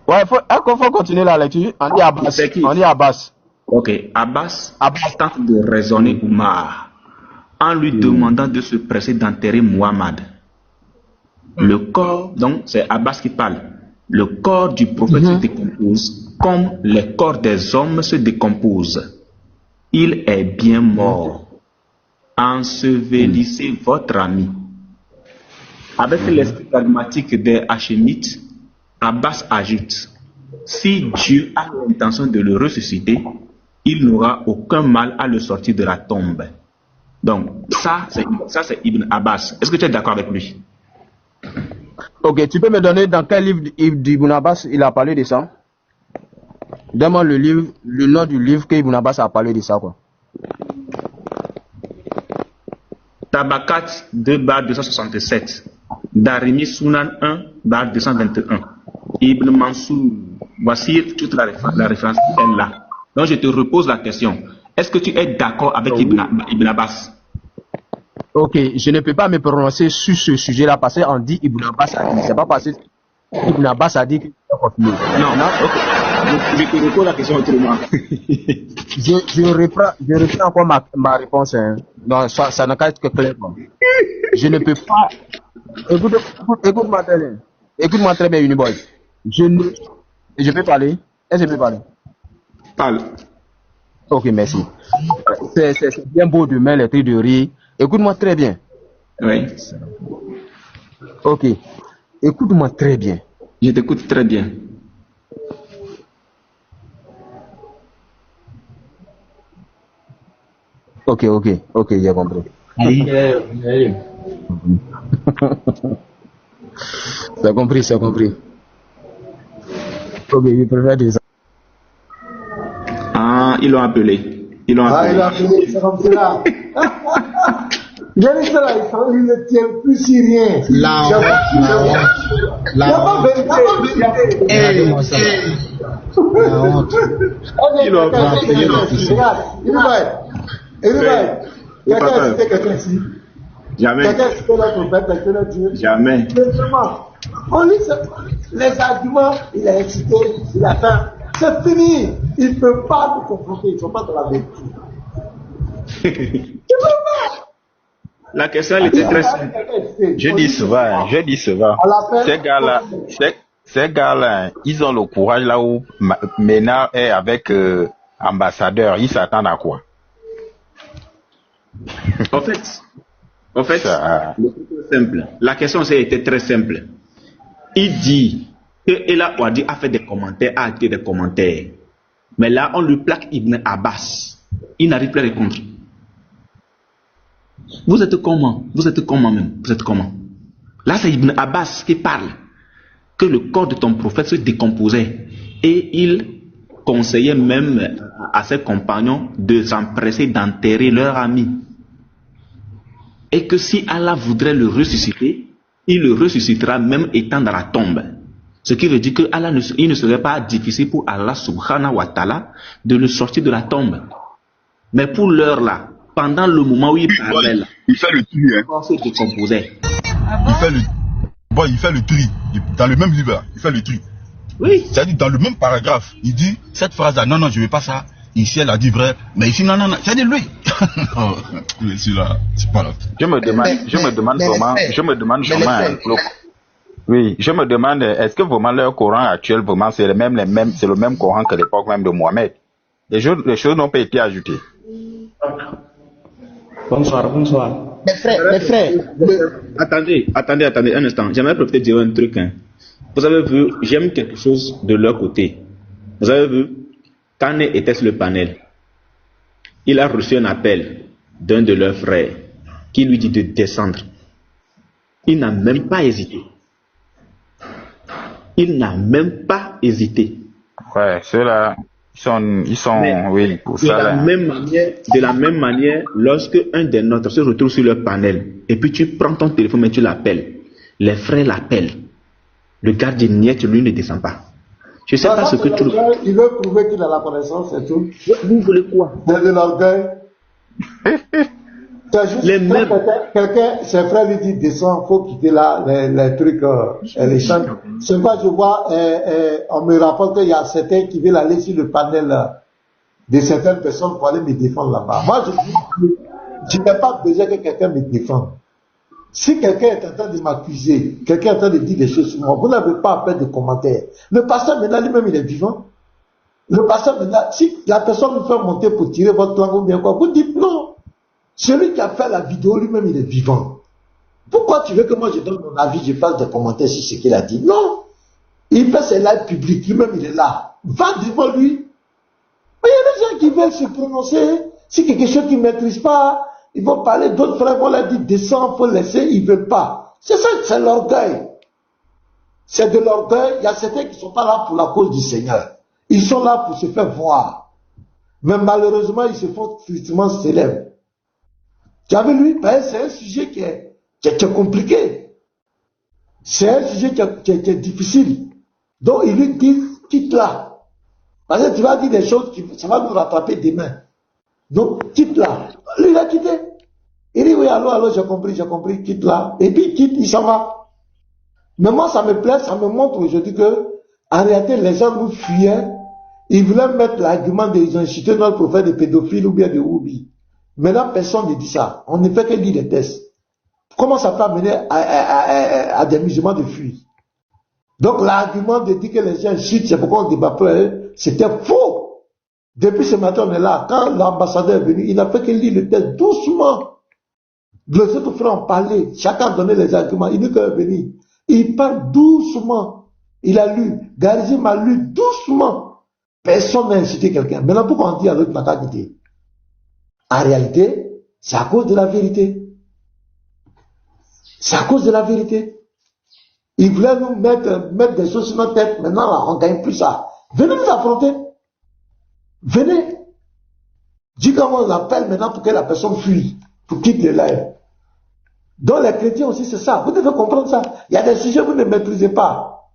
Ouais, faut continuer la lecture. On dit Abbas. Ok, Abbas tente de raisonner Oumar en lui demandant de se presser d'enterrer Muhammad. Le corps, donc c'est Abbas qui parle. Le corps du prophète se décompose comme les corps des hommes se décomposent. Il est bien mort. Ensevelissez votre ami. Avec l'esprit pragmatique des Hachémites, Abbas ajoute: si Dieu a l'intention de le ressusciter, il n'aura aucun mal à le sortir de la tombe. Donc, ça c'est Ibn Abbas. Est-ce que tu es d'accord avec lui? Ok, tu peux me donner dans quel livre d'Ibn Abbas il a parlé de ça? Donne-moi le nom du livre qu'Ibn Abbas a parlé de ça, quoi. Tabakat 2/267, Darimi Sunan 1/221, Ibn Mansour. Voici toute la référence est là. Donc je te repose la question. Est-ce que tu es d'accord avec Ibn Abbas? Ok, je ne peux pas me prononcer sur ce sujet-là parce qu'on dit Ibn Abbas a dit. C'est pas parce que Ibn Abbas a dit que continuer. Non, ok. Je te repose la question autrement. Je reprends encore ma réponse. Hein. Non, ça n'a qu'à être que clair. Je ne peux pas. Écoute-moi très bien. Écoute-moi très bien, Uniboy. Je peux parler? Est-ce que je peux parler? Parle. Ok, merci. C'est bien beau de mettre les trucs de riz. Écoute-moi très bien. Oui. Ok. Écoute-moi très bien. Je t'écoute très bien. Ok, j'ai compris. C'est compris. Ok, je préfère dire ça. Ah, ils l'ont appelé. Il l'a appelé, c'est comme cela. Il ne tient plus sur rien. La honte. Il y a qu'à citer quelqu'un ici. Jamais. Quelqu'un cité notre père, quelqu'un a Dieu. Jamais. On lit les arguments, il a incité, il a fait. C'est fini. Il ne peut pas nous confronter. Ils ne sont pas dans la vérité. La question elle était très simple. Je dis souvent, ces gars-là, ils ont le courage là où Ménard est avec ambassadeur. Ils s'attendent à quoi? En fait, simple. La question était très simple. Il dit que Ella Ouadi a fait des commentaires, a été des commentaires. Mais là, on lui plaque Ibn Abbas. Il n'arrive plus à répondre. Vous êtes comment? Là, c'est Ibn Abbas qui parle. Que le corps de ton prophète se décomposait. Et il conseillait même à ses compagnons de s'empresser d'enterrer leur ami. Et que si Allah voudrait le ressusciter, il le ressuscitera même étant dans la tombe. Ce qui veut dire que il ne serait pas difficile pour Allah subhanahu wa ta'ala de le sortir de la tombe. Mais pour l'heure là, pendant le moment où il parlait là, il fait le tri. Le corps se décomposait. Il fait le tri. Dans le même livre, il fait le tri. Oui. C'est-à-dire dans le même paragraphe, il dit cette phrase-là, non, je ne veux pas ça. Ici, elle a dit vrai, mais ici, non. C'est-à-dire lui. Celui-là, c'est pas là. Je me demande, est-ce que vraiment leur Coran actuel, vraiment, c'est le même Coran que l'époque même de Mohamed? Les choses n'ont pas été ajoutées. Bonsoir. Mes frères. Attendez un instant. J'aimerais peut-être dire un truc. Hein. Vous avez vu, j'aime quelque chose de leur côté. Vous avez vu, Kane était sur le panel. Il a reçu un appel d'un de leurs frères qui lui dit de descendre. Il n'a même pas hésité. Ouais, ceux-là, ils sont oui, pour ça. De la même manière, lorsque un des nôtres se retrouve sur le panel, et puis tu prends ton téléphone et tu l'appelles, les frères l'appellent. Le gardien niet, lui, ne descend pas. Je ne sais pas ce que tu... Il veut prouver qu'il a la connaissance, c'est tout. Vous voulez quoi? C'est de l'orgueil. C'est juste quelqu'un, ses frères lui disent descends, il faut quitter là les trucs, les champs. C'est quoi je vois, on me rapporte qu'il y a certains qui veulent aller sur le panel de certaines personnes pour aller me défendre là-bas. Moi, je n'ai pas besoin que quelqu'un me défende. Si quelqu'un est en train de m'accuser, quelqu'un est en train de dire des choses sur moi, vous n'avez pas à faire de commentaires. Le pasteur maintenant lui-même il est vivant. Le pasteur maintenant, si la personne vous fait monter pour tirer votre langue ou bien quoi, vous dites non. Celui qui a fait la vidéo lui-même il est vivant. Pourquoi tu veux que moi je donne mon avis, je fasse des commentaires sur ce qu'il a dit? Non. Il fait ses lives publics, lui-même il est là. Va devant lui. Mais il y a des gens qui veulent se prononcer. Si quelque chose qu'ils ne maîtrisent pas, ils vont parler, d'autres frères vont leur dire descends, il faut laisser, ils ne veulent pas. C'est ça, c'est l'orgueil. C'est de l'orgueil. Il y a certains qui ne sont pas là pour la cause du Seigneur. Ils sont là pour se faire voir. Mais malheureusement, ils se font tristement célèbres. Tu as vu lui, c'est un sujet qui est compliqué. C'est un sujet qui est difficile. Donc ils lui disent quitte là. Parce que tu vas dire des choses qui ça va nous rattraper demain. Donc quitte là. Lui il a quitté. Il dit oui, allô, j'ai compris, quitte là. Et puis il quitte, il s'en va. Mais moi ça me plaît, ça me montre aujourd'hui que En réalité, les gens nous fuyaient. Ils voulaient mettre l'argument des inciter notre prophète de pédophile ou bien de Oubi. Maintenant, personne ne dit ça. On ne fait que lire les tests. Comment ça peut amener à des musulmans de fuir? Donc, l'argument de dire que les gens chutent, c'est pourquoi on débat pour eux, c'était faux. Depuis ce matin, on est là. Quand l'ambassadeur est venu, il n'a fait que lire le test doucement. Les autres frères ont parlé. Chacun donnait les arguments. Il n'est qu'à venir. Il parle doucement. Il a lu. Garizim a lu doucement. Personne n'a incité quelqu'un. Maintenant, pourquoi on dit à l'autre n'a qu'à quitter? En réalité, c'est à cause de la vérité. C'est à cause de la vérité. Ils voulaient nous mettre des choses sur notre tête. Maintenant, là, on ne gagne plus ça. Venez nous affronter. Venez. Dis comment on appelle maintenant pour que la personne fuit, pour quitter le live. Donc les chrétiens aussi, c'est ça. Vous devez comprendre ça. Il y a des sujets que vous ne maîtrisez pas.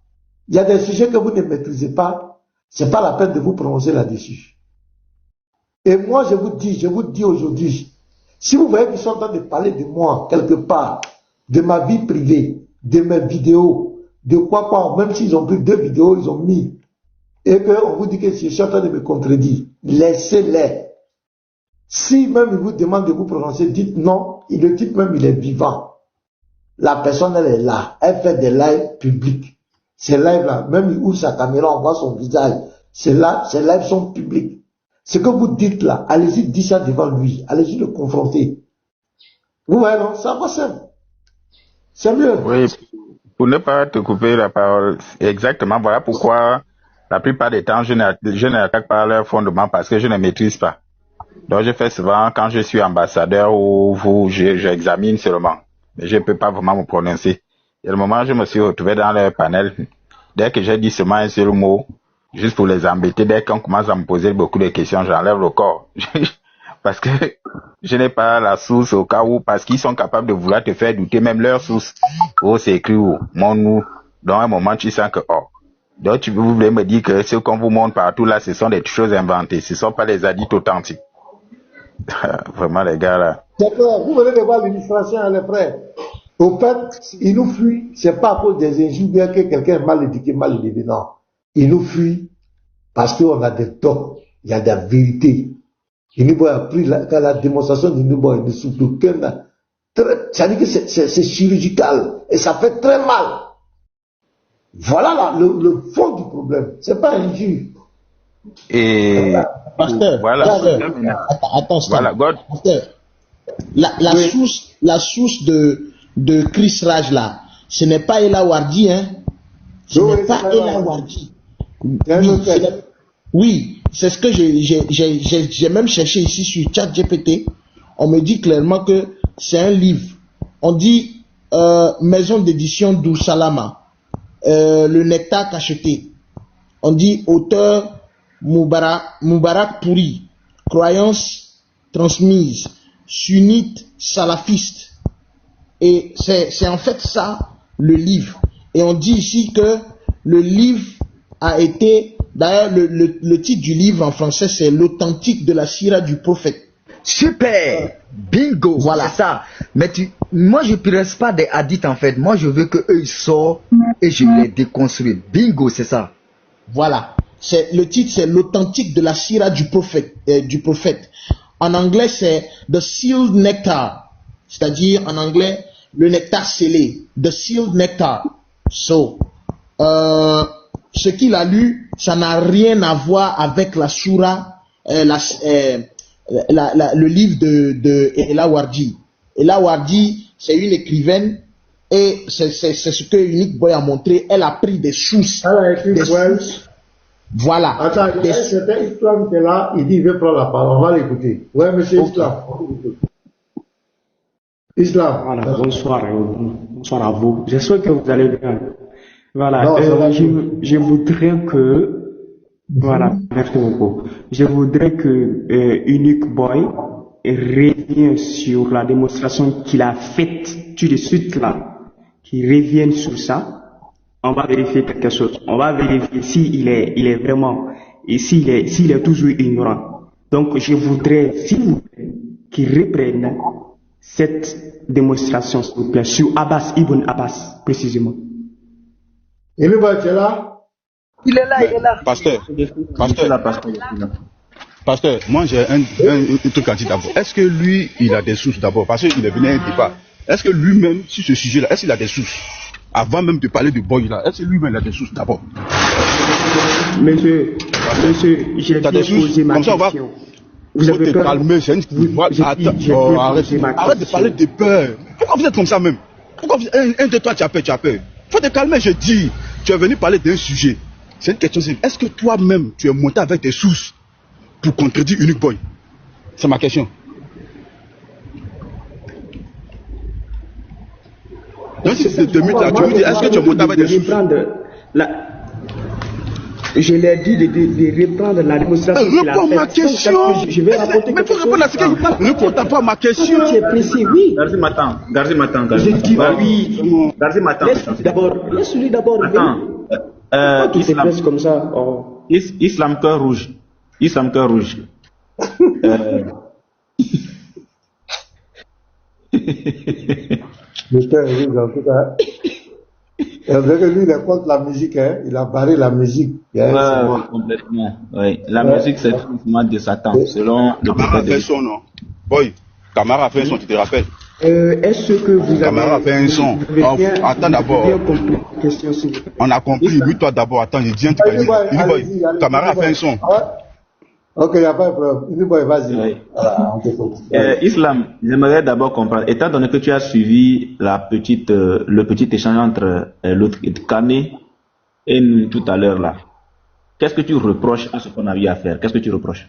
Il y a des sujets que vous ne maîtrisez pas. Ce n'est pas la peine de vous prononcer là-dessus. Et moi, je vous dis aujourd'hui, si vous voyez qu'ils sont en train de parler de moi, quelque part, de ma vie privée, de mes vidéos, de quoi, même s'ils ont pris 2 vidéos, ils ont mis, et qu'on vous dit que je suis en train de me contredire, laissez-les. Si même ils vous demandent de vous prononcer, dites non, le type même il est vivant. La personne elle est là, elle fait des lives publics. Ces lives-là, même il ouvre sa caméra, on voit son visage. Ces lives sont publics. Ce que vous dites là, allez-y, dites ça devant lui. Allez-y le confronter. Vous voyez, non? Ça va simple. C'est mieux. Oui, pour ne pas te couper la parole, exactement, voilà pourquoi la plupart des temps, je n'attaque pas leur fondement parce que je ne maîtrise pas. Donc, je fais souvent, quand je suis ambassadeur ou j'examine seulement. Mais je ne peux pas vraiment me prononcer. Et le moment où je me suis retrouvé dans leur panel, dès que j'ai dit seulement un seul mot, juste pour les embêter, dès qu'on commence à me poser beaucoup de questions, j'enlève le corps. Parce que je n'ai pas la source au cas où, parce qu'ils sont capables de vouloir te faire douter, même leur source. Oh, c'est écrit où? Mon nous. Dans un moment, tu sens que, oh. Donc, vous voulez me dire que ce qu'on vous montre partout là, ce sont des choses inventées. Ce ne sont pas les hadiths authentiques. Vraiment, les gars là. D'accord, vous venez de voir l'illustration, les frères. Au fait, ils nous fuient, c'est pas à cause des injures, bien que quelqu'un est mal éduqué, mal élevé, non. Ils nous fuient parce qu'on a des torts, il y a des vérités. Inubo a pris la démonstration d'Inubo ne souffre d'aucun. Ça dit que c'est chirurgical et ça fait très mal. Voilà là, le fond du problème. C'est pas injure. Et pasteur, voilà. Attends, voilà, God. Pasteur, la source de Chris Raj là, ce n'est pas Ella Wardi, hein. Ce n'est pas Ella Wardi. Oui, c'est ce que j'ai même cherché ici sur ChatGPT. On me dit clairement que c'est un livre. On dit maison d'édition d'Oussalama, le nectar cacheté. On dit auteur Moubarak Pouri, croyance transmise, sunnite salafiste. Et c'est en fait ça le livre. Et on dit ici que le livre a été, d'ailleurs le titre du livre en français c'est l'authentique de la sira du prophète. Super, bingo, voilà ça. Mais moi je ne presse pas des hadiths en fait. Moi je veux que eux ils sortent et je les déconstruis. Bingo, c'est ça. Voilà. Le titre c'est l'authentique de la sira du prophète. En anglais c'est the sealed nectar, c'est-à-dire en anglais le nectar scellé, the sealed nectar. So, ce qu'il a lu, ça n'a rien à voir avec la soura, le livre de Ella Wardi. Ella Wardi, c'est une écrivaine et c'est ce que Unique Boy a montré. Elle a pris des sources. Elle a écrit sources. Voilà. Attends, c'était Islam qui est là, il dit il veut prendre la parole. On va l'écouter. Ouais, monsieur Islam. Islam. Voilà, bonsoir à vous. J'espère que vous allez bien. Voilà, non, je voudrais que, voilà, merci beaucoup. Je voudrais que Unique Boy revienne sur la démonstration qu'il a faite tout de suite là, qu'il revienne sur ça. On va vérifier quelque chose. On va vérifier s'il est vraiment, et s'il est toujours ignorant. Donc, je voudrais, s'il vous plaît, qu'il reprenne cette démonstration, s'il vous plaît, sur Abbas, Ibn Abbas, précisément. Il est là? Il est là, il est là. Pasteur, moi j'ai un truc à dire d'abord. Est-ce que lui, il a des sources d'abord? Parce qu'il est venu à un débat. Est-ce que lui-même, sur ce sujet-là, est-ce qu'il a des sources? Avant même de parler de Boy là, est-ce que lui-même il a des sources d'abord? Monsieur, j'ai bien posé ma question. Vous avez peur? Calmer, c'est une... arrête de parler de peur. Pourquoi vous êtes comme ça même? Pourquoi vous... un de toi tu as peur, faut te calmer, je dis. Tu es venu parler d'un sujet. C'est une question simple. Est-ce que toi-même, tu es monté avec tes sources pour contredire Unique Boy? C'est ma question. Donc si c'est 2000 là, tu me dis, est-ce que tu es monté avec tes sources? Je l'ai dit de reprendre la démonstration. Réponds à ma question. Je vais rapporter quelque chose. Mais il faut répondre à ce que... Réponds d'abord à ma question. Tu es précis, oui. Garzi Matan. Je dis oui. Garzi Matan. Laisse-lui d'abord. Attends. Tu te presses comme ça. Islam cœur rouge. Islam cœur rouge. Le père rouge, en tout cas. Et avec lui, il est contre la musique, hein. Il a barré la musique. Complètement. Oui. La musique, c'est le de Satan, selon le Camara a fait son, non? Boy, Camara a fait un son, tu te rappelles? Est-ce que vous avez... Camara a fait un son. Attends d'abord. On a compris. Oui, toi d'abord. Attends, j'ai dit un truc. Camara a fait un son. Ok, il n'y a pas de problème. Vas-y. Oui. Islam, j'aimerais d'abord comprendre. Étant donné que tu as suivi le petit échange entre l'autre Kane et nous tout à l'heure là, qu'est-ce que tu reproches à ce qu'on a eu à faire? Qu'est-ce que tu reproches?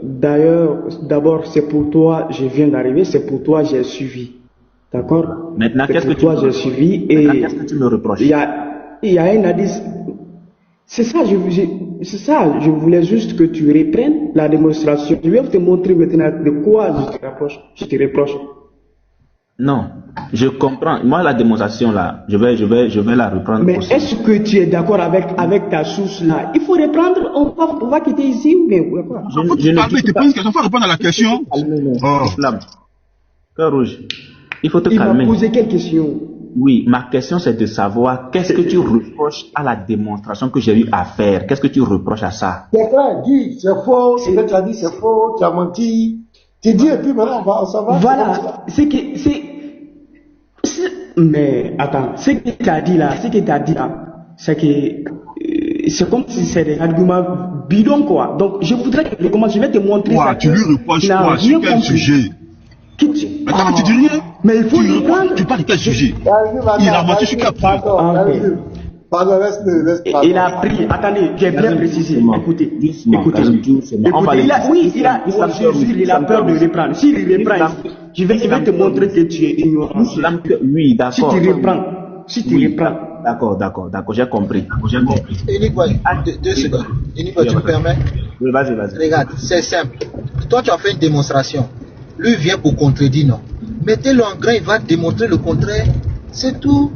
D'ailleurs, d'abord, c'est pour toi, je viens d'arriver, c'est pour toi j'ai suivi. D'accord? Maintenant, qu'est-ce que tu me reproches? Il y a un indice. C'est ça, je voulais juste que tu reprennes la démonstration. Je vais te montrer maintenant de quoi je te reproche. Non, je comprends. Moi, la démonstration là, je vais la reprendre. Mais est-ce que tu es d'accord avec ta source là? Il faut reprendre, on va quitter ici ou bien quoi? Il faut répondre à la question. Islam, cœur rouge, il faut te calmer. Il m'a posé quelle question? Oui, ma question c'est de savoir qu'est-ce que tu reproches à la démonstration que j'ai eu à faire. Qu'est-ce que tu reproches à ça? C'est clair, dis, c'est faux, ce que tu as dit c'est faux, tu as menti. Tu dis et puis maintenant on s'en va. Voilà, mais attends, ce que tu as dit là, c'est que c'est comme si c'est des arguments bidons quoi. Donc je voudrais que je vais te montrer ça. Tu lui reproches quoi? Sur quel sujet? Mais quand tu dis rien, mais il faut tu parles de quel sujet? Il a menti sur quel point? Pardon, reste. Il a pris, attendez, j'ai bien précisé. Écoutez. Il a peur de reprendre. S'il reprend, je vais te montrer que tu es ignorant. Oui, d'accord. Si tu reprends. D'accord, j'ai compris. Unique Boy, 2 secondes. Unique Boy, tu me permets? Oui, vas-y. Regarde, c'est simple. Toi, tu as fait une démonstration. Lui vient pour contredire, non. Mettez-le en grain, il va démontrer le contraire. C'est tout.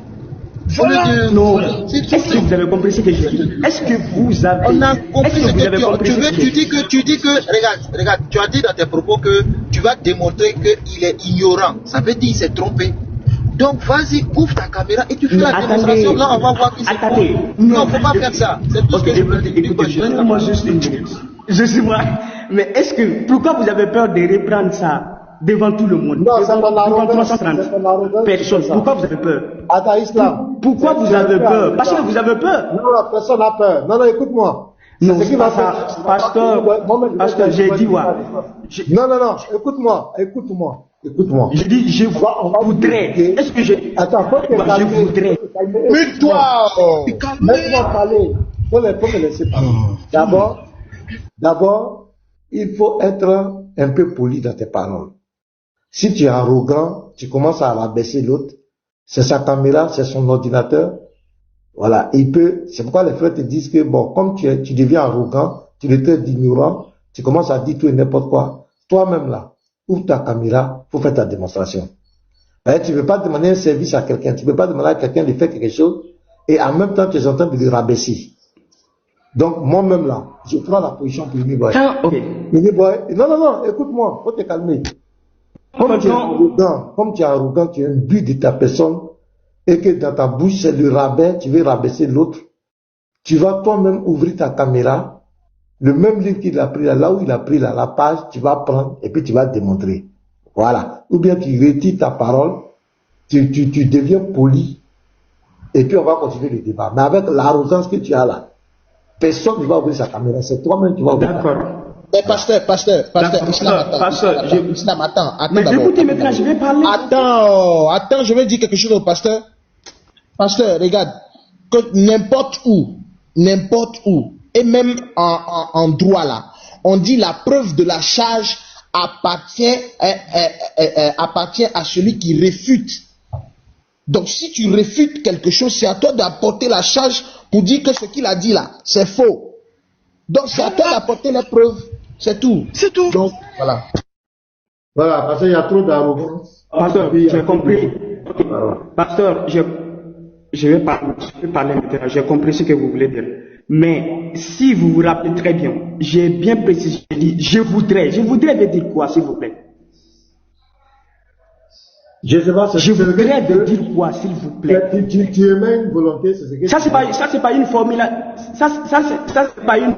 Non. Est-ce que vous avez compris ce que j'ai dit? Est-ce que vous avez... On a compris ce que tu dis que... Regarde, tu as dit dans tes propos que tu vas démontrer qu'il est ignorant. Ça veut dire qu'il s'est trompé. Donc vas-y, ouvre ta caméra et tu fais la démonstration. Là, on va voir qui c'est. Non, faut pas faire ça. C'est tout ce que je veux dire. Donnez-moi juste une minute. Je suis moi. Mais pourquoi vous avez peur de reprendre ça devant tout le monde? Non, c'est ton arrogance. 330 personnes. Pourquoi vous avez peur? Attends, Islam. Pourquoi vous avez peur? Parce que vous avez peur. Non, personne n'a peur. Non, écoute-moi. Non, c'est pas ça. Pasteur, j'ai dit quoi? Non, écoute-moi. Je dis, je voudrais. Est-ce que Attends, je voudrais. Mute-toi. Laisse-moi parler. Faut me laisser parler. D'abord, il faut être un peu poli dans tes paroles. Si tu es arrogant, tu commences à rabaisser l'autre. C'est sa caméra, c'est son ordinateur. Voilà, c'est pourquoi les frères te disent que bon, comme tu deviens arrogant, tu le traites d'ignorant, tu commences à dire tout et n'importe quoi. Toi-même là, ouvre ta caméra, faut faire ta démonstration. Tu ne peux pas demander un service à quelqu'un, tu ne peux pas demander à quelqu'un de faire quelque chose et en même temps tu es en train de le rabaisser. Donc moi-même là, je prends la position pour Unique Boy. Unique Boy, non, écoute-moi, faut te calmer. Comme tu es arrogant, tu es un but de ta personne, et que dans ta bouche c'est le rabais, tu veux rabaisser l'autre, tu vas toi-même ouvrir ta caméra, le même livre qu'il a pris là où il a pris là, la page, tu vas prendre et puis tu vas démontrer. Voilà. Ou bien tu retires ta parole, tu deviens poli, et puis on va continuer le débat. Mais avec l'arrogance que tu as là, personne ne va ouvrir sa caméra, c'est toi-même qui vas ouvrir. D'accord. Mais pasteur, Islam, attends. Mais écoutez, maintenant, je vais parler. Attends, je vais dire quelque chose au pasteur. Pasteur, regarde, que n'importe où, et même en droit là, on dit la preuve de la charge appartient à celui qui réfute. Donc si tu réfutes quelque chose, c'est à toi d'apporter la charge pour dire que ce qu'il a dit là, c'est faux. Donc c'est à toi d'apporter les preuves. C'est tout. C'est tout. Donc voilà. Voilà, parce qu'il y a trop d'arrogance. Pasteur, j'ai compris. Pasteur, je vais parler maintenant. J'ai compris ce que vous voulez dire. Mais si vous vous rappelez très bien, j'ai bien précisé, j'ai dit, je voudrais de dire quoi, s'il vous plaît? Je sais pas, je voudrais de dire quoi, s'il vous plaît? Tu émets une volonté, c'est ce que ça, c'est pas une formule, ça, c'est pas une...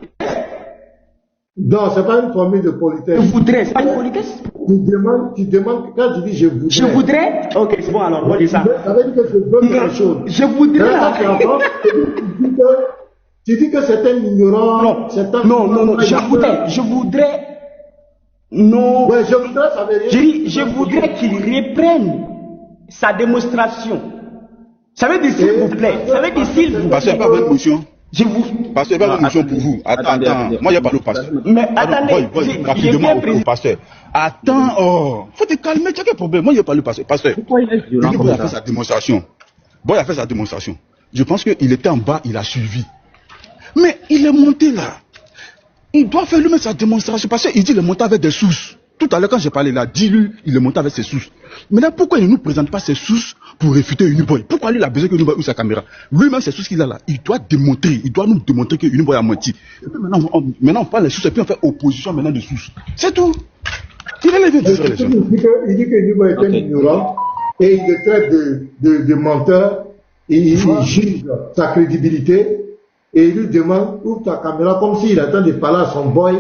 Non, c'est pas une formule de politesse. Je voudrais, c'est pas une politesse? Tu demandes, quand tu dis je voudrais. Je voudrais? Ok, c'est bon alors, on dit ça. Ça veut dire que je veux quelque chose. Je voudrais. Tu dis que c'est un ignorant. Non, je voudrais. Non. Ouais, je voudrais, ça veut dire. Je voudrais qu'il reprenne sa démonstration. Ça veut dire s'il vous plaît. Ça veut dire s'il vous plaît. Parce qu'il n'y a pas votre motion. Parce qu'il n'y a pas votre motion pour vous. Attends. Moi, j'ai parlé au pasteur. Mais attendez. Rapidement au pasteur. Attends, faut te calmer, tu as quel problème? Moi, j'ai parlé au pasteur. Pasteur, Boy a fait sa démonstration. Je pense qu'il était en bas, il a suivi. Mais il est monté là. Il doit faire lui-même sa démonstration parce qu'il dit qu'il est monté avec des sources. Tout à l'heure, quand j'ai parlé là, dis-lui, il est monté avec ses sources. Maintenant, pourquoi il ne nous présente pas ses sources pour réfuter Uniboy? Pourquoi lui, il a besoin que Uniboy ouvre sa caméra? Lui-même, ses sources qu'il a là, il doit nous démontrer que Uniboy a menti. Et puis maintenant, on parle des sources et puis on fait opposition maintenant de sources. C'est tout. Il est levé de dire les choses. Il dit que Uniboy est un ignorant et il le traite de menteur et il juge sa crédibilité. Et il lui demande, ouvre ta caméra, comme s'il attend de parler à son boy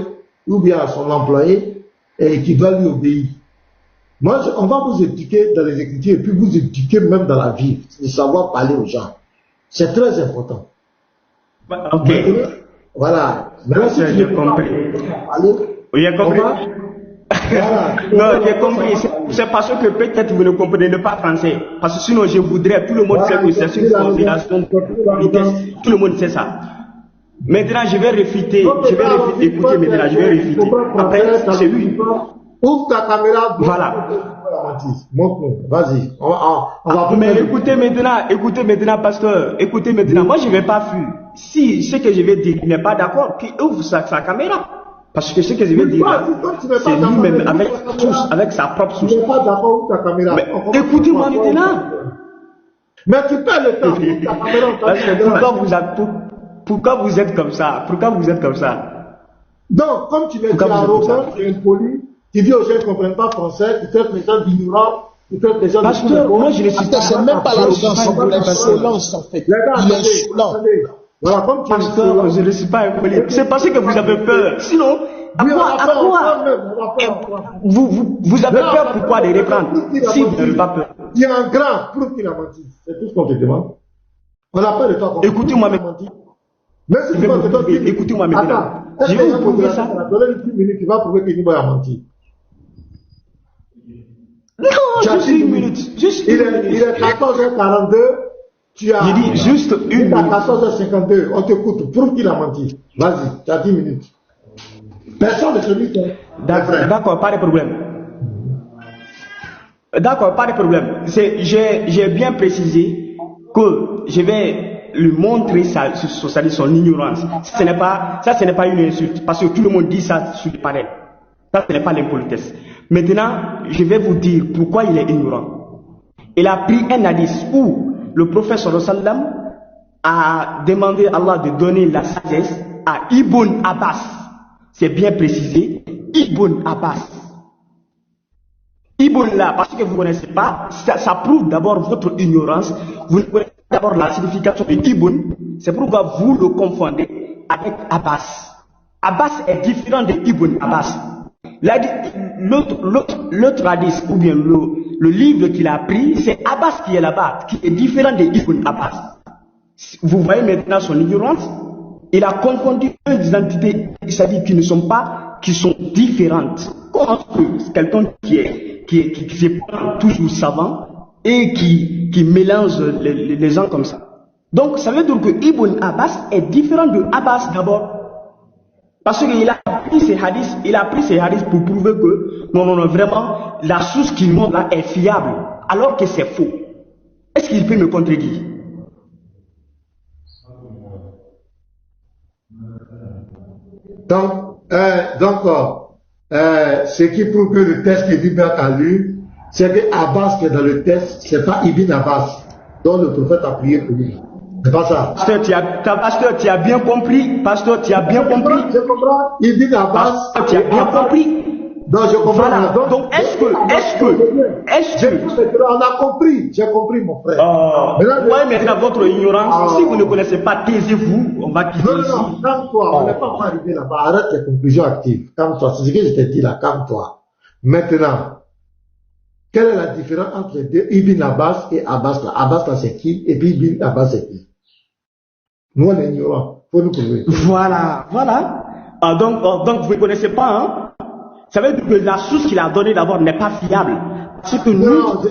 ou bien à son employé et qu'il doit lui obéir. Moi, on va vous éduquer dans les écritures et puis vous éduquer même dans la vie, de savoir parler aux gens. C'est très important. Ok. Voilà. Maintenant, si j'ai compris. Oui, j'ai compris. Voilà. Non, j'ai compris. C'est parce que peut-être vous ne comprenez pas français. Parce que sinon, je voudrais, tout le monde sait que c'est une combinaison de vitesse. Tout le monde sait ça. Maintenant, je vais réfuter. Écoutez, maintenant, je vais réfuter. Après, c'est lui. Ouvre ta caméra. Voilà. Montre-nous. Vas-y. On va mais écoutez maintenant, pasteur. Écoutez maintenant. Moi, je ne vais pas fuir. Si ce que je vais dire, il n'est pas d'accord, qu'il ouvre sa caméra. Parce que ce que je vais dire, c'est lui-même avec sa propre source. Tu n'es pas d'accord avec ta caméra. Écoutez-moi maintenant. Mais tu perds le temps. Pourquoi vous êtes comme ça? Donc, comme tu es arrogant, tu es impoli, tu dis aux gens qui ne comprennent pas français, tu traites les gens d'ignorants, tu traites les gens de... Pasteur, moi je ne suis pas... C'est même pas l'arrogance, c'est l'insolence en fait. Il est insolent. Voilà, comme tu Pasteur, je ne suis pas impoli. C'est parce que vous avez peur. Sinon, à quoi vous avez peur pourquoi de reprendre si vous n'avez pas peur? Il y a un grand preuve qu'il a menti. C'est tout ce qu'on te demande. On n'a pas le temps. Écoutez-moi maintenant. Écoutez-moi maintenant. Je vais vous prouver ça. Donne-lui 10 minutes, tu vas prouver que Niboy a menti. Non, juste une minute. Il est 14h42. Tu as. J'ai dit juste une minute. À 14h52. On t'écoute. Prouve qu'il a menti. Vas-y, tu as 10 minutes. Personne ne se dit que. D'accord, pas de problème. D'accord, pas de problème. J'ai bien précisé que je vais lui montrer son ignorance. Ce n'est pas une insulte, parce que tout le monde dit ça sur le panel. Ça, ce n'est pas l'impolitesse. Maintenant, je vais vous dire pourquoi il est ignorant. Il a pris un hadith où le prophète sallam a demandé à Allah de donner la sagesse à Ibn Abbas. C'est bien précisé, Ibn Abbas. Ibn là, parce que vous ne connaissez pas, ça prouve d'abord votre ignorance Vous ne connaissez pas d'abord la signification de Ibn. C'est pourquoi vous le confondez avec Abbas. Abbas est différent de Ibn Abbas. L'autre hadith, ou bien le livre qu'il a pris, c'est Abbas qui est là-bas, qui est différent de Ibn Abbas. Vous voyez maintenant son ignorance. Il a confondu deux identités, c'est-à-dire qui ne sont pas, qui sont différentes. Comment quelqu'un qui est toujours savant et qui mélange les gens comme ça. Donc ça veut dire que Ibn Abbas est différent de Abbas d'abord. Parce qu'il a pris ces hadiths, pour prouver que non, vraiment, la source qu'il montre là est fiable, alors que c'est faux. Est-ce qu'il peut me contredire? Donc, ce qui prouve que le texte que Dibert a lu, c'est que Abbas qui est dans le texte, c'est pas Ibn Abbas, dont le prophète a prié pour lui. C'est pas ça. Pasteur, tu as bien compris. Pasteur, tu as bien compris. Je comprends. Ibn Abbas. Pasteur, tu as bien compris. Non, je comprends. Voilà. Donc, est-ce que, on a compris. J'ai compris, mon frère. Maintenant, votre ignorance, si vous ne connaissez pas, taisez-vous. On va quitter ici. Non, calme-toi. On n'est pas arrivé là-bas. Arrête les conclusions actives. Calme-toi. C'est ce que je t'ai dit là. Calme-toi. Maintenant, quelle est la différence entre les deux, Ibn Abbas et Abbas là? Abbas là, c'est qui? Et puis Ibn Abbas, c'est qui? Nous, on est ignorants. Faut nous prouver. Voilà. Donc, vous ne connaissez pas, hein? Ça veut dire que la source qu'il a donnée d'abord n'est pas fiable. C'est que nous,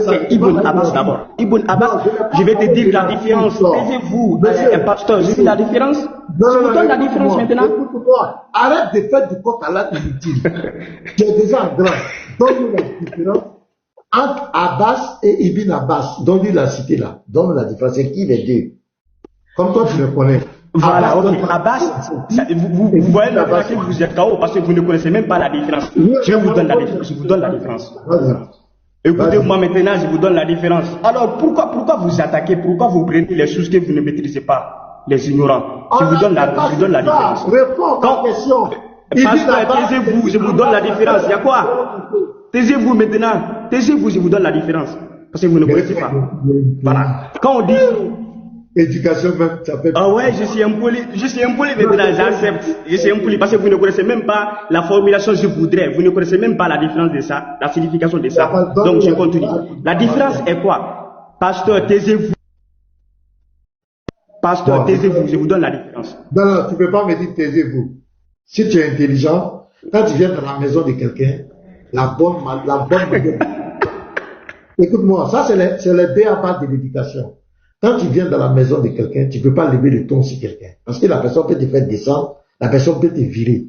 c'est Ibn Abbas d'abord. Ibn Abbas, je vais te dire la différence. Taisez-vous, pasteur, je dis la différence. Je vous donne la différence maintenant. Arrête de faire du coq à l'âne inutile. Tu es déjà grand. Donne-nous la différence entre Abbas et Ibn Abbas. Donne-lui la cité là. Donne-nous la différence. C'est qui les deux? Comme toi, tu le connais. Voilà, ok. Abbas, vous voyez que vous êtes KO parce que vous ne connaissez même pas la différence. Je vous donne la différence. Je vous donne la différence. Écoutez-moi maintenant, je vous donne la différence. Alors, pourquoi vous attaquez? Pourquoi vous prenez les choses que vous ne maîtrisez pas? Les ignorants. Je vous donne la différence. Pasteur, taisez-vous, je vous donne la différence. Il y a quoi? Taisez-vous maintenant. Taisez-vous, je vous donne la différence. Parce que vous ne connaissez pas. Voilà. Quand on dit... Éducation même, ça fait... Ah ouais, je suis impoli maintenant, j'accepte. Je suis impoli parce que vous ne connaissez même pas la formulation je voudrais. Vous ne connaissez même pas la différence de ça, la signification de ça. Donc je continue. La différence est quoi? Pasteur, taisez-vous. Pasteur, taisez-vous, je vous donne la différence. Non, tu ne peux pas me dire taisez-vous. Si tu es intelligent, quand tu viens dans la maison de quelqu'un, la bonne écoute-moi, ça c'est le B.A.B.A. de l'éducation. Quand tu viens dans la maison de quelqu'un, tu ne peux pas lever le ton sur quelqu'un. Parce que la personne peut te faire descendre, la personne peut te virer.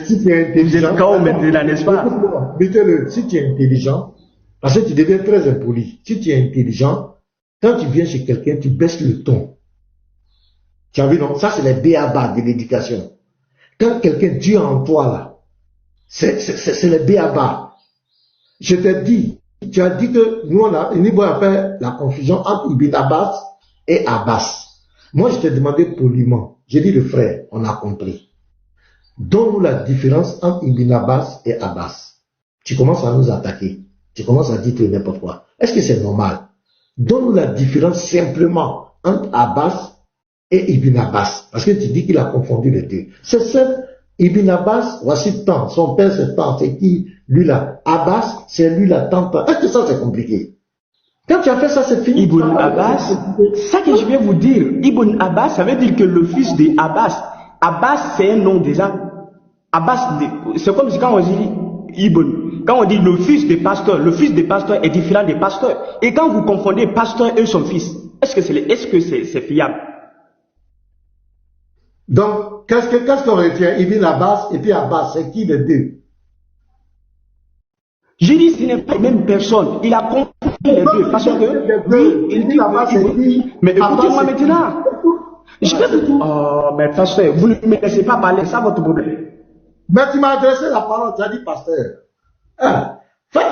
Si tu es intelligent, n'est-ce pas? Mettez-le, si tu es intelligent, parce que tu deviens très impoli. Si tu es intelligent, quand tu viens chez quelqu'un, tu baisses le ton. Tu as vu, non? Ça, c'est les B.A.B.A. de l'éducation. Quand quelqu'un dit en toi, là, c'est les B.A.B.A. Je t'ai dit, tu as dit que nous, on a fait la confusion entre Ibn Abbas et Abbas. Moi, je t'ai demandé poliment. J'ai dit le frère, on a compris. Donne-nous la différence entre Ibn Abbas et Abbas. Tu commences à nous attaquer. Tu commences à dire que n'importe quoi. Est-ce que c'est normal? Donne-nous la différence simplement entre Abbas et Ibn Abbas. Parce que tu dis qu'il a confondu les deux. C'est simple. Ibn Abbas, voici tant. Son père, c'est tant. C'est qui? Lui là. Abbas, c'est lui là, tant. Est-ce que ça, c'est compliqué? Quand tu as fait ça, c'est fini. Ibn Abbas, ça que je vais vous dire. Ibn Abbas, ça veut dire que le fils de Abbas. Abbas, c'est un nom déjà. Abbas, c'est comme quand on dit Ibn. Quand on dit le fils des pasteurs est différent des pasteurs. Et quand vous confondez pasteur et son fils, est-ce que c'est fiable? Donc, qu'est-ce qu'on retient? Ibn Abbas et puis Abbas, c'est qui les deux? Je dis ce n'est pas la même personne. Il a compris les deux. Parce que lui, il dit Abbas, mais écoutez-moi maintenant. Je peux tout. Oh, mais pasteur, vous ne me laissez pas parler, c'est ça votre problème. Mais tu m'as adressé la parole, tu as dit pasteur.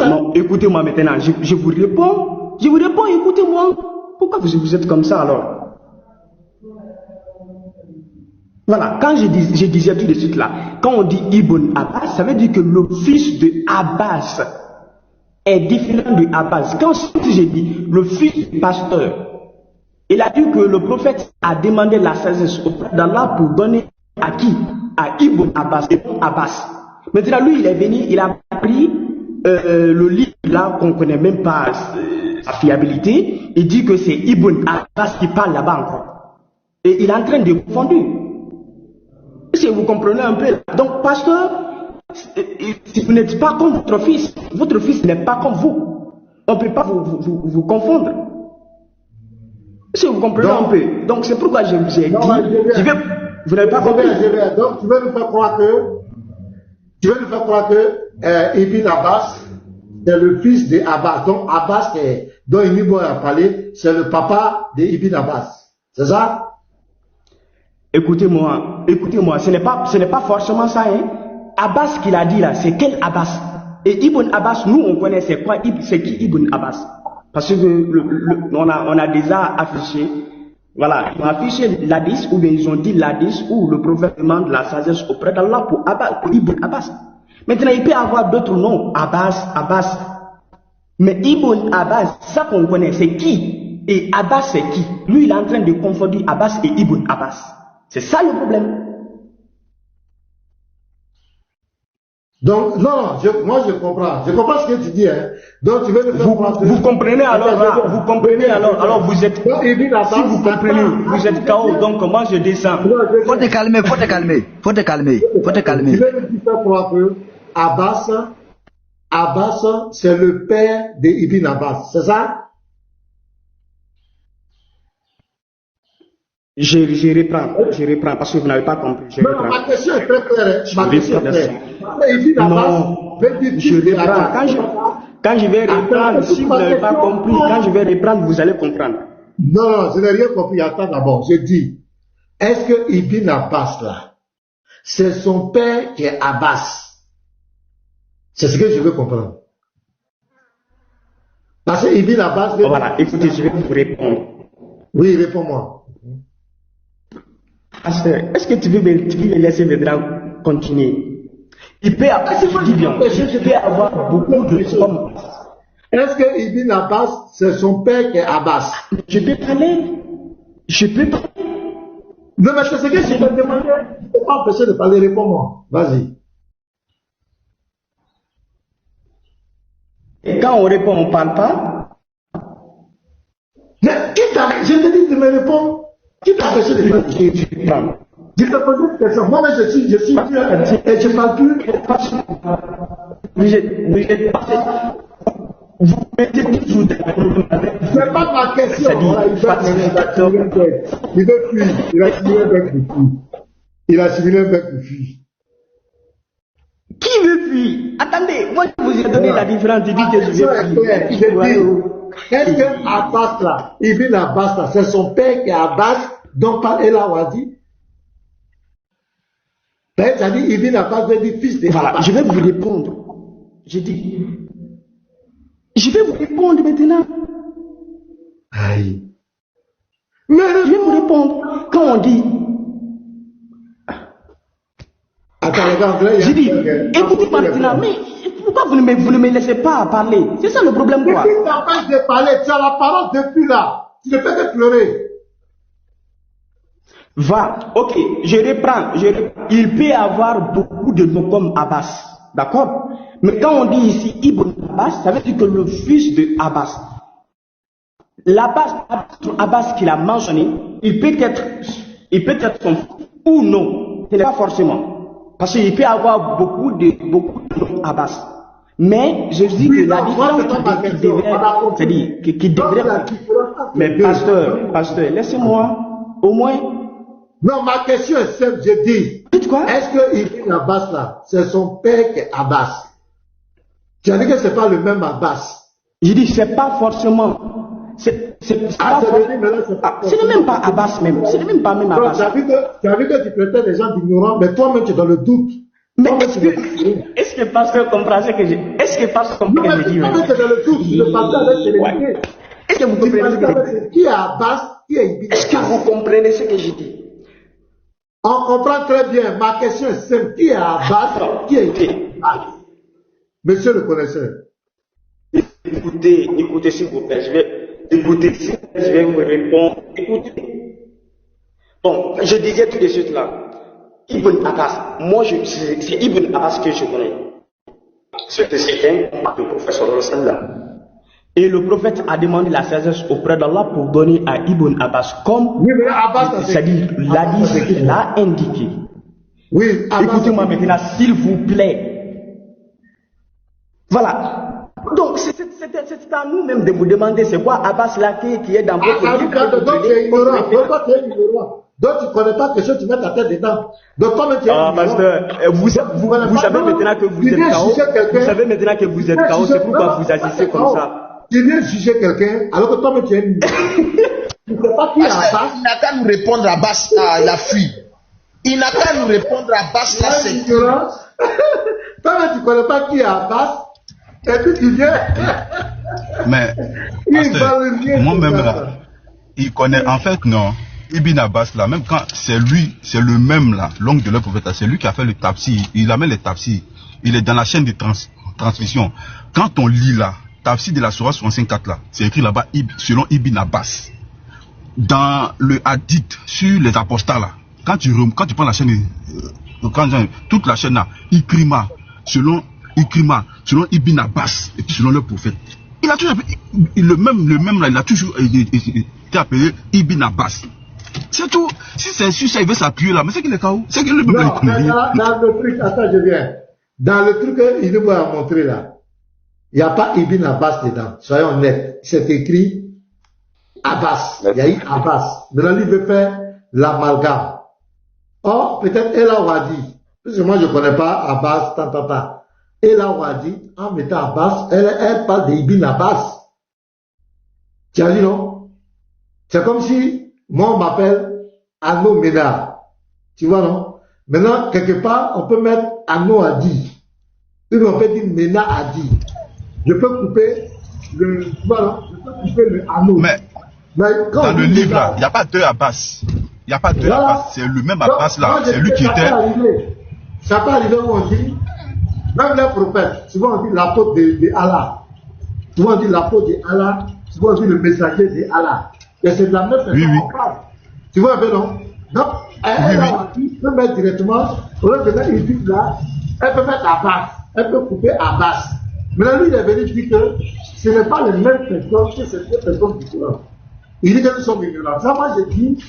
Non, écoutez-moi maintenant, je vous réponds. Je vous réponds, écoutez-moi. Pourquoi vous êtes comme ça alors? Voilà, quand je disais tout de suite là, quand on dit Ibn Abbas, ça veut dire que le fils de Abbas est différent de Abbas. Quand j'ai dit le fils du pasteur, il a dit que le prophète a demandé la sagesse auprès d'Allah pour donner à qui? À Ibn Abbas. Maintenant, lui, il est venu, il a pris le livre là qu'on ne connaît même pas sa fiabilité. Il dit que c'est Ibn Abbas qui parle là-bas encore. Et il est en train de confondre. Si vous comprenez un peu. Donc, pasteur, si vous n'êtes pas comme votre fils n'est pas comme vous. On ne peut pas vous confondre. Si vous comprenez un peu. Donc, c'est pourquoi je vous ai dit, vous n'avez pas compris. Donc, tu veux nous faire croire que Ibn Abbas, c'est le fils de Abbas. Donc, Abbas, dont Ibn a parlé, c'est le papa de Ibn Abbas. C'est ça? Écoutez-moi, ce n'est pas forcément ça, hein. Abbas qu'il a dit là, c'est quel Abbas? Et Ibn Abbas, nous on connaît c'est quoi, c'est qui Ibn Abbas? Parce que on a déjà affiché, voilà, ils ont affiché l'hadith, ou bien ils ont dit l'hadith où le prophète demande la sagesse auprès d'Allah pour Ibn Abbas. Maintenant, il peut y avoir d'autres noms, Abbas. Mais Ibn Abbas, ça qu'on connaît, c'est qui? Et Abbas, c'est qui? Lui, il est en train de confondre Abbas et Ibn Abbas. C'est ça le problème. Donc, non, moi je comprends. Je comprends ce que tu dis. Hein. Donc, tu veux me faire vous comprenez alors, là, vous comprenez alors vous êtes. Si vous comprenez, vous êtes KO, donc moi je descends. Faut te calmer. Tu veux me faire croire que Abbas, c'est le père de Ibn Abbas, c'est ça? Je reprends parce que vous n'avez pas compris. Ma question est très claire. Quand je vais reprendre, si vous n'avez pas compris, quand je vais reprendre, vous allez comprendre. Non, je n'ai rien compris. Attends d'abord. Je dis, est-ce que Ibn Abbas là, c'est son père qui est Abbas? C'est ce que je veux comprendre. Parce que Ibn Abbas... Voilà, écoutez, je vais vous répondre. Oui, réponds-moi. Est-ce que tu veux me laisser maintenant continuer? Il peut avoir beaucoup de hommes. Est-ce que Ibn Abbas, c'est son père qui est Abbas? Je peux parler. Non, mais c'est ce que je te demandais. Je ne peux pas empêcher de parler, réponds-moi. Vas-y. Et quand on répond, on ne parle pas? Mais je te dis de me répondre. Qui t'a empêché de parler? Je te pose une question. Moi, je suis et je parle plus. Vous mettez toujours des c'est pas ma question. Il veut fuir. Il a assimilé un bec de fuir. Qui veut fuir? Attendez, moi je vous ai donné la différence. Il dit que je vais fuir. Est-ce que Abbas là, Ibn Abbas là, c'est son père qui est Abbas, dont parle El Awadi? Ben, ça dit Ibn Abbas veut dire fils de Voilà, Abbas. je vais vous répondre. Je vais vous répondre maintenant. Aïe. Mais je vais vous répondre. Quand on dit. Attends, regarde, j'ai dit, écoutez maintenant, mais pourquoi vous ne me laissez pas parler? C'est ça le problème, quoi. Mais qui t'empêche de parler? Tu as la parole depuis là. Tu ne fais que pleurer. Va, ok, je reprends. Il peut y avoir beaucoup de noms comme Abbas, d'accord? Mais quand on dit ici Ibn Abbas, ça veut dire que le fils de Abbas, Abbas qu'il a mentionné, il peut être son fils ou non, ce n'est pas forcément. Parce qu'il peut y avoir beaucoup de noms Abbas. Mais je dis que la différence qui devrait. Mais pasteur, laissez-moi au moins. Non, ma question est simple, je dis. Dites quoi? Est-ce que Ibn Abbas là, c'est son père qui est Abbas? Tu as dit que c'est pas le même Abbas. Je dis c'est pas forcément. Ce n'est même pas Abbas même. Ce n'est même pas même Abbas. Tu as vu que tu traitais les gens d'ignorants, mais toi-même tu es dans le doute. Mais est-ce que pasteur comprend ce que je dis? Est-ce que pasteur comprend ce que je dis? Non, mais tu es dans le doute, je le partage avec sérénité. Est-ce que vous comprenez ce que je dis? Qui est Abbas? Qui est Ibn Abbas? Est-ce que vous comprenez ce que je dis? On comprend très bien. Ma question est simple. Qui est Abbas? Qui est Ibn Abbas? Monsieur le connaisseur. Écoutez s'il vous plaît, je vais vous répondre. Écoutez. Bon, je disais tout de suite là, Ibn Abbas, c'est Ibn Abbas que je connais. C'était le professeur sallallahu. Et le prophète a demandé la sagesse auprès d'Allah pour donner à Ibn Abbas comme c'est-à-dire l'hadith l'a indiqué. Oui, écoutez-moi maintenant, s'il vous plaît. Voilà. Donc, c'est à nous-mêmes de vous demander c'est quoi Abbas là qui est dans votre livre. Donc, tu es ignorant. Donc, tu ne connais pas quelque chose, tu mets ta tête dedans. Donc, comme tu es ignorant. Pasteur, vous savez maintenant que vous êtes KO. Vous savez maintenant que vous êtes KO, c'est pourquoi vous agissez comme ça. Tu viens juger quelqu'un alors que toi-même tu es ignorant. Tu ne sais pas qui est Abbas. Il n'a qu'à nous répondre à Abbas, il a fui. Il n'a qu'à nous répondre à Abbas, là, c'est ignorant. Toi-même, tu ne connais pas qui est Abbas. Et puis tu viens. Mais, moi-même là, il connaît, en fait, non. Ibn Abbas là, même quand c'est lui, c'est le même là, l'oncle de leur prophète, c'est lui qui a fait le tafsir, il amène les tafsirs, il est dans la chaîne de transmission. Quand on lit là, tafsir de la Sourate 65 là, c'est écrit là-bas selon Ibn Abbas. Dans le hadith sur les apostats là, quand tu prends la chaîne, toute la chaîne là, Ikrima, selon Ibn Abbas, et puis selon le prophète. Il a toujours le même là, il a toujours été appelé Ibn Abbas. C'est tout. Si c'est sûr, ça il veut s'appuyer là, mais c'est qu'il est KO. C'est qu'il ne peut pas connaître. Dans le truc, attends, je viens. Dans le truc qu'il nous a montré là, il n'y a pas Ibn Abbas dedans. Soyons honnêtes. C'est écrit Abbas. Il y a eu Abbas. Maintenant, il veut faire l'amalgame. Or, peut-être Ella Wadi. Parce que moi, je ne connais pas Abbas, tant. Ella Wadi, en mettant Abbas, elle parle d'Ibn Abbas. Tu as dit non? C'est comme si moi, on m'appelle Anno Ménard. Tu vois, non? Maintenant, quelque part, on peut mettre Anno Adi. Puis on peut dire Ménard Adi. Je peux couper le. Tu vois, non? Je peux couper le Anno. Mais dans le livre, là, il n'y a pas deux Abbas. Il n'y a pas deux Abbas. C'est le même Abbas là. C'est lui qui était. Ça peut arriver où on dit, même les prophètes, souvent on dit l'apôtre de Allah. Souvent on dit l'apôtre de Allah. Souvent on dit le messager de Allah. Et c'est de la même personne qu'on parle. Tu vois un peu, non? Donc, elle peut mettre directement, au lieu de mettre une Bible là, elle peut mettre Abbas, elle peut couper Abbas. Mais lui, il est venu dire que ce n'est pas les mêmes personnes, que c'est des personnes différentes. Il dit que nous sommes ignorants. Ça, moi, je dis,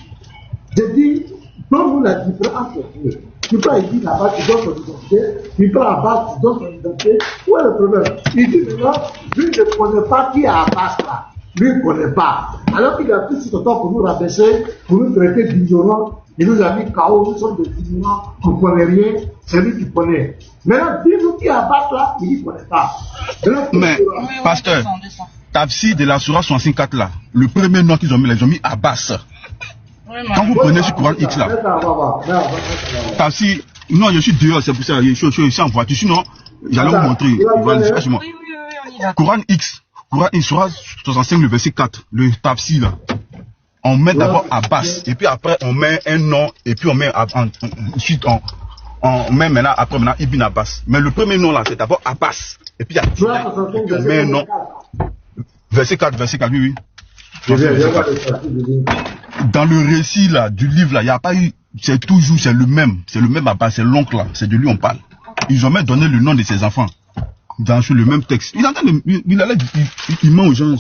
donne-nous la différence entre eux. Tu peux dire là-bas, tu donnes ton identité, tu peux Abbas, tu donnes ton identité. Où est le problème? Il dit maintenant, lui ne connaît pas qui est Abbas là. Lui ne connaît pas. Alors qu'il a pris ce temps pour nous rabaisser, pour nous traiter d'ignorants, il nous a mis KO, nous sommes des ignorants, on ne connaît rien, c'est lui qui connaît. Maintenant, dis-nous qui est Abbas là, il ne connaît pas. Mais, pasteur, tafsir de la Sourate 64 là, le premier nom qu'ils ont mis Abbas. Quand vous prenez sur Coran X là, tafsir, non, je suis dehors, c'est pour ça, je suis en voiture, sinon, j'allais vous montrer. Coran X. Coran Sourate 65, le verset 4, le tafsir là. On met d'abord Abbas, et puis après on met un nom, et puis on met ensuite on met maintenant après Ibn Abbas. Mais le premier nom là, c'est d'abord Abbas. Et puis, et puis on met un nom. Verset 4, oui. Dans le récit là, du livre là, il n'y a pas eu, c'est le même Abbas, c'est l'oncle là, c'est de lui on parle. Ils ont même donné le nom de ses enfants. Dans le même texte. Il ment aux gens.